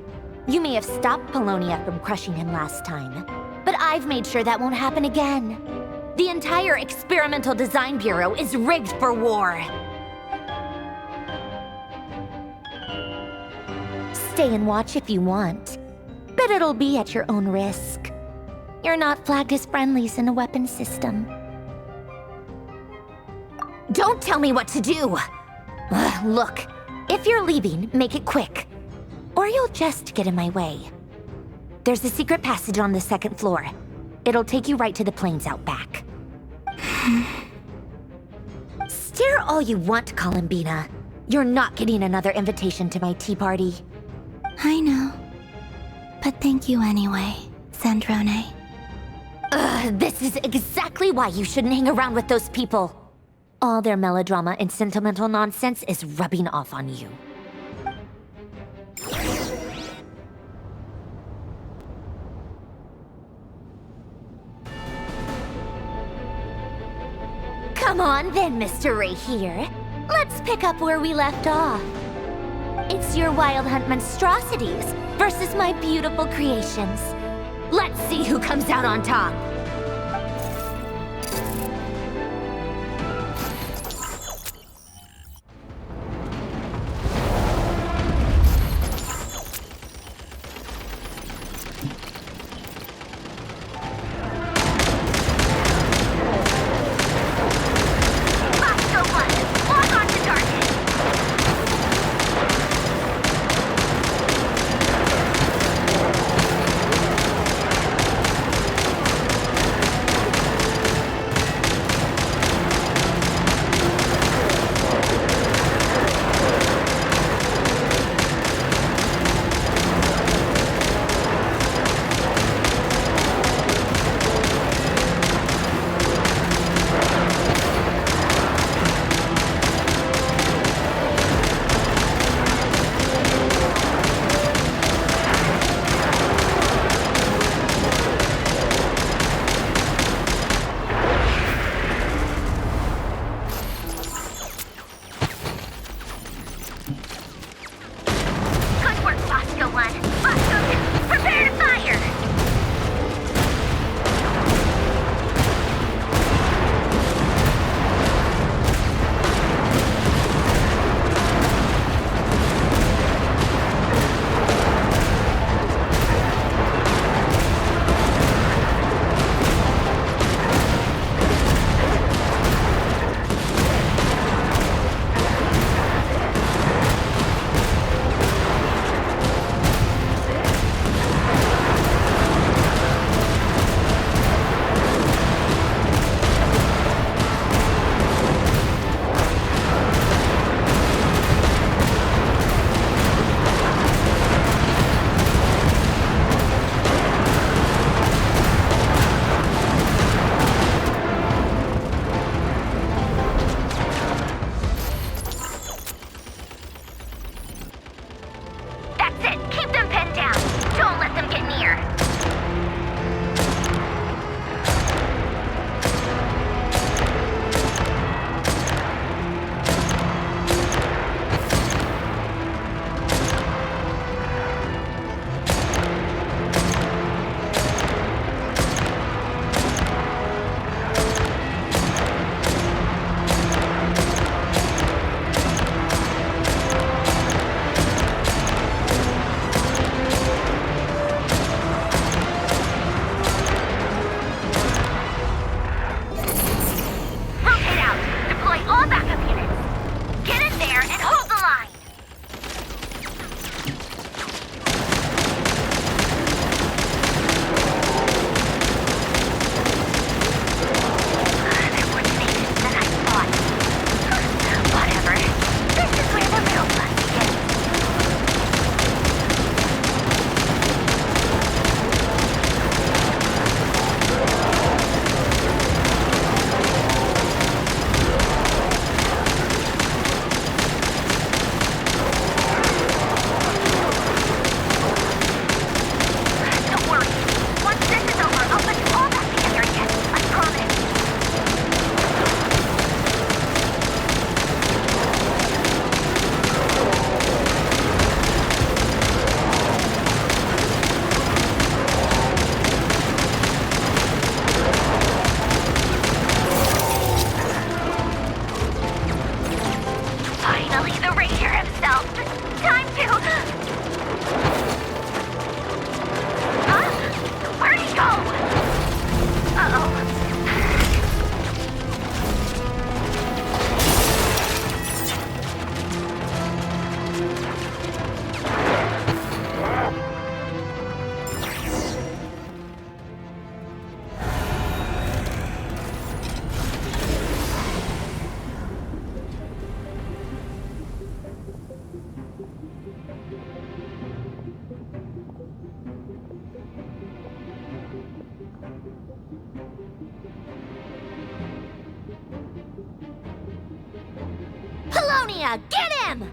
You may have stopped Polonia from crushing him last time, but I've made sure that won't happen again. The entire Experimental Design Bureau is rigged for war. Stay and watch if you want, but it'll be at your own risk. You're not flagged as friendlies in a weapons system. Don't tell me what to do! Look, if you're leaving, make it quick. Or you'll just get in my way. There's a secret passage on the 2nd floor. It'll take you right to the plains out back. all you want, Columbina. You're not getting another invitation to my tea party. I know. But thank you anyway, Sandrone. This is exactly why you shouldn't hang around with those people. All their melodrama and sentimental nonsense is rubbing off on you. Come on then, Mr. Ray here. Let's pick up where we left off. It's your Wild Hunt monstrosities versus my beautiful creations. Let's see who comes out on top. Livonia! Get him!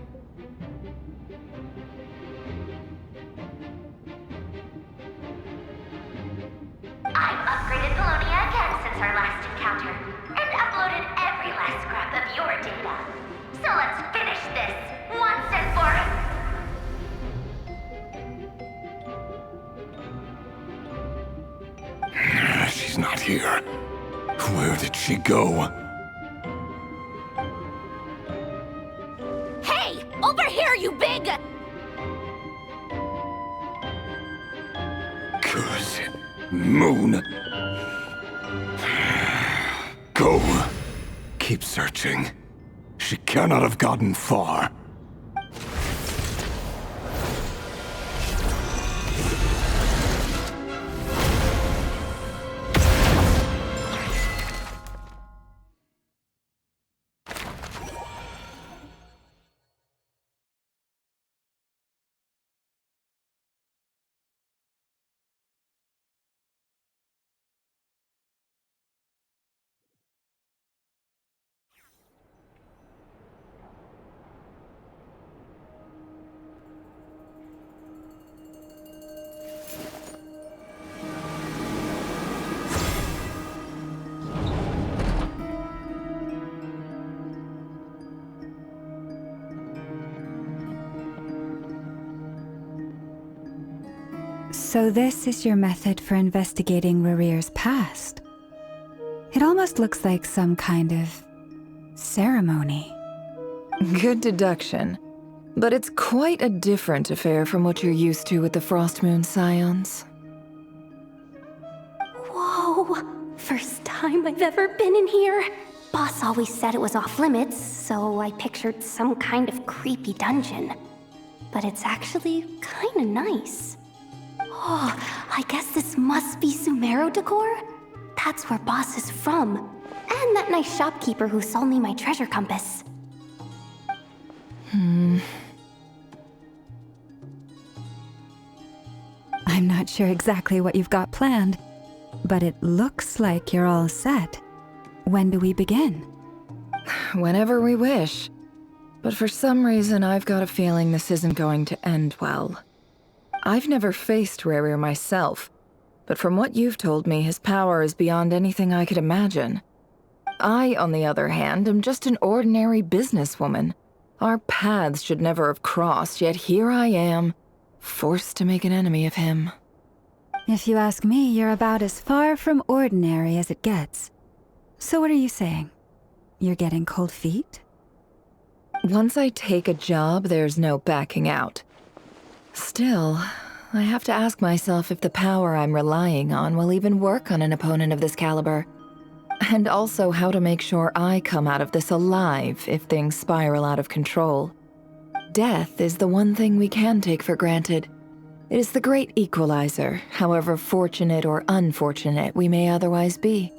I've upgraded Livonia again since our last encounter, and uploaded every last scrap of your data. So let's finish this, once and for She's not here. Where did she go? Hey! Over here, you big... Good moon. Go. Keep searching. She cannot have gotten far. So this is your method for investigating Rarir's past. It almost looks like some kind of ceremony. Good deduction. But it's quite a different affair from what you're used to with the Frost Moon Scions. Whoa! First time I've ever been in here. Boss always said it was off limits, so I pictured some kind of creepy dungeon. But it's actually kinda nice. Oh, I guess this must be Sumero decor? That's where Boss is from. And that nice shopkeeper who sold me my treasure compass. I'm not sure exactly what you've got planned, but it looks like you're all set. When do we begin? Whenever we wish. But for some reason, I've got a feeling this isn't going to end well. I've never faced Rarir myself, but from what you've told me, his power is beyond anything I could imagine. I, on the other hand, am just an ordinary businesswoman. Our paths should never have crossed, yet here I am, forced to make an enemy of him. If you ask me, you're about as far from ordinary as it gets. So what are you saying? You're getting cold feet? Once I take a job, there's no backing out. Still, I have to ask myself if the power I'm relying on will even work on an opponent of this caliber. And also how to make sure I come out of this alive if things spiral out of control. Death is the one thing we can take for granted. It is the great equalizer, however fortunate or unfortunate we may otherwise be.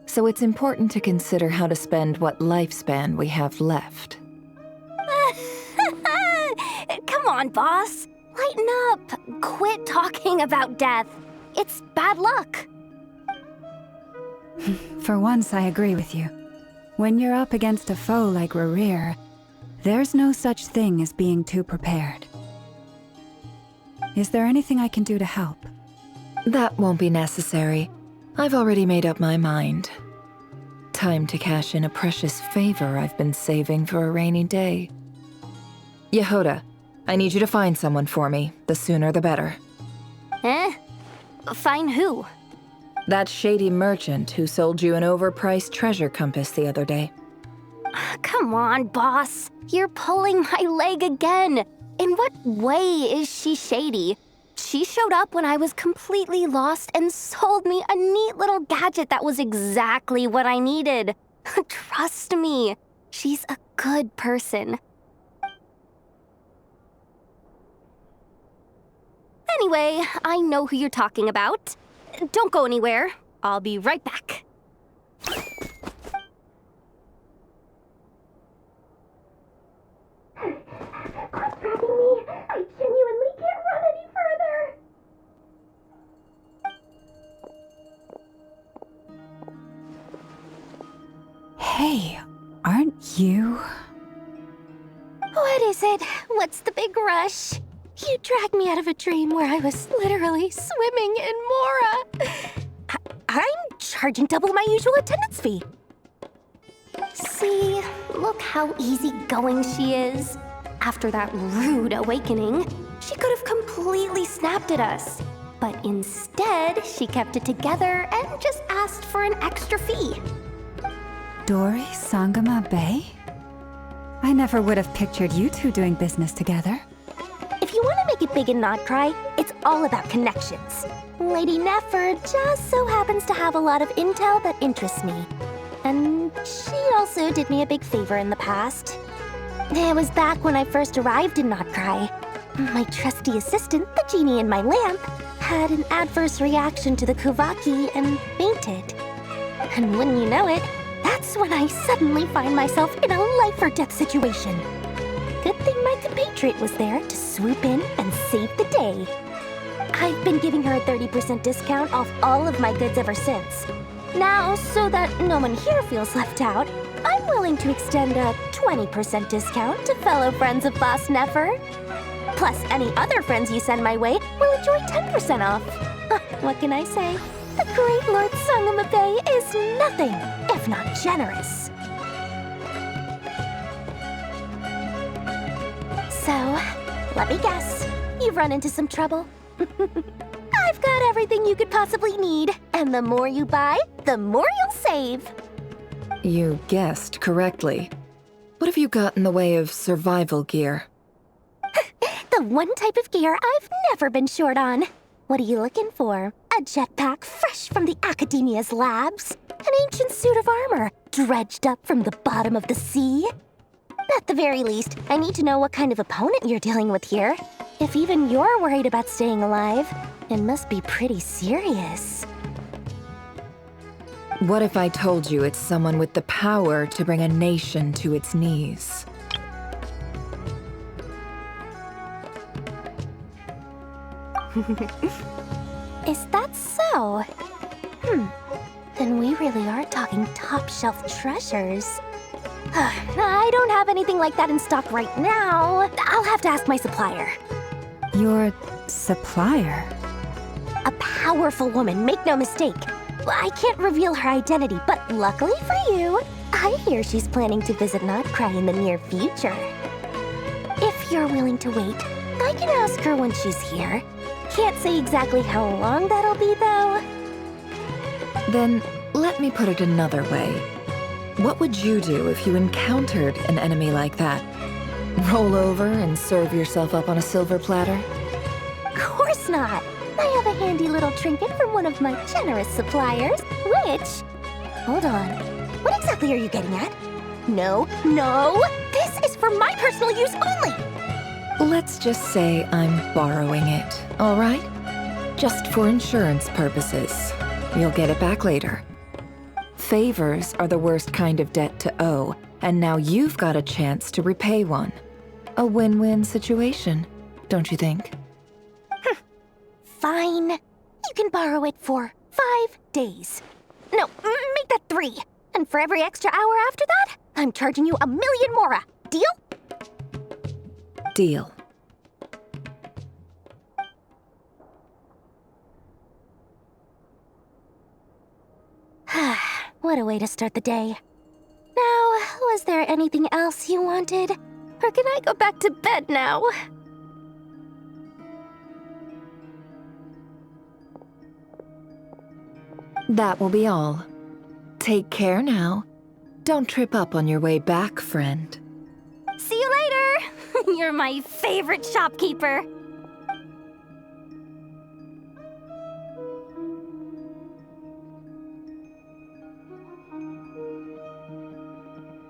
So it's important to consider how to spend what lifespan we have left. Come on, boss. Lighten up. Quit talking about death. It's bad luck. For once, I agree with you. When you're up against a foe like Rarir, there's no such thing as being too prepared. Is there anything I can do to help? That won't be necessary. I've already made up my mind. Time to cash in a precious favor I've been saving for a rainy day. Yehoda, I need you to find someone for me. The sooner the better. Find who? That shady merchant who sold you an overpriced treasure compass the other day. Come on, boss. You're pulling my leg again. In what way is she shady? She showed up when I was completely lost and sold me a neat little gadget that was exactly what I needed. Trust me, she's a good person. Anyway, I know who you're talking about. Don't go anywhere. I'll be right back. Quit dragging me. I genuinely can't run any further. Hey, aren't you? What is it? What's the big rush? You dragged me out of a dream where I was literally swimming in Mora. I'm charging double my usual attendance fee. See, look how easygoing she is. After that rude awakening, she could have completely snapped at us. But instead, she kept it together and just asked for an extra fee. Dori Sangama Bay? I never would have pictured you two doing business together. If you want to make it big and not cry, it's all about connections. Lady Nefer just so happens to have a lot of intel that interests me. And she also did me a big favor in the past. It was back when I first arrived in Not Cry. My trusty assistant, the genie in my lamp, had an adverse reaction to the Kuvaki and fainted. And wouldn't you know it, that's when I suddenly find myself in a life-or-death situation. Good thing my compatriot was there to swoop in and save the day. I've been giving her a 30% discount off all of my goods ever since. Now, so that no one here feels left out, I'm willing to extend a 20% discount to fellow friends of Boss Nefer. Plus, any other friends you send my way will enjoy 10% off. What can I say? The great Lord Sangama Bay is nothing if not generous. So, let me guess. You've run into some trouble? I've got everything you could possibly need. And the more you buy, the more you'll save. You guessed correctly. What have you got in the way of survival gear? The one type of gear I've never been short on. What are you looking for? A jetpack fresh from the Academia's labs? An ancient suit of armor dredged up from the bottom of the sea? At the very least, I need to know what kind of opponent you're dealing with here. If even you're worried about staying alive, it must be pretty serious. What if I told you it's someone with the power to bring a nation to its knees? Is that so? Then we really are talking top-shelf treasures. I don't have anything like that in stock right now. I'll have to ask my supplier. Your supplier? A powerful woman, make no mistake. I can't reveal her identity, but luckily for you, I hear she's planning to visit Not Cry in the near future. If you're willing to wait, I can ask her when she's here. Can't say exactly how long that'll be, though. Then, let me put it another way. What would you do if you encountered an enemy like that? Roll over and serve yourself up on a silver platter? Of course not! I have a handy little trinket from one of my generous suppliers, which... Hold on. What exactly are you getting at? No, this is for my personal use only! Let's just say I'm borrowing it, all right? Just for insurance purposes. You'll get it back later. Favors are the worst kind of debt to owe, and now you've got a chance to repay one. A win-win situation, don't you think? Fine. You can borrow it for 5 days. No, make that 3. And for every extra hour after that, I'm charging you 1,000,000 mora. Deal? Deal. What a way to start the day. Now, was there anything else you wanted? Or can I go back to bed now? That will be all. Take care now. Don't trip up on your way back, friend. See you later! You're my favorite shopkeeper.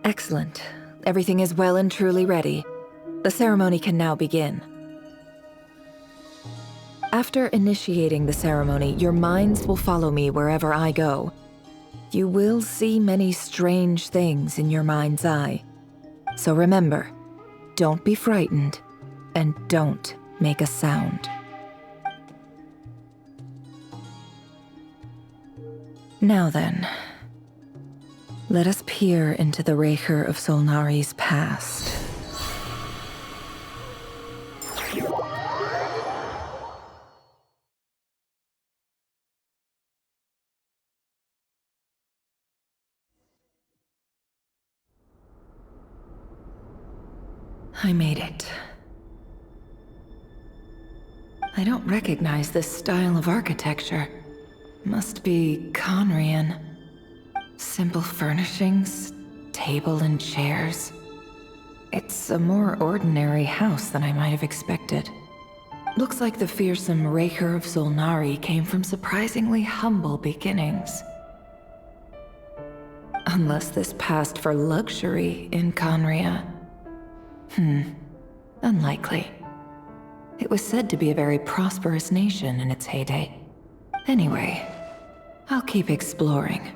Excellent. Everything is well and truly ready. The ceremony can now begin. After initiating the ceremony, your minds will follow me wherever I go. You will see many strange things in your mind's eye. So remember, don't be frightened, and don't make a sound. Now then, let us peer into the Raker of Solnari's past. I made it. I don't recognize this style of architecture. Must be Conrian. Simple furnishings, table and chairs. It's a more ordinary house than I might have expected. Looks like the fearsome Raker of Zolnari came from surprisingly humble beginnings. Unless this passed for luxury in Conria. Unlikely. It was said to be a very prosperous nation in its heyday. Anyway, I'll keep exploring.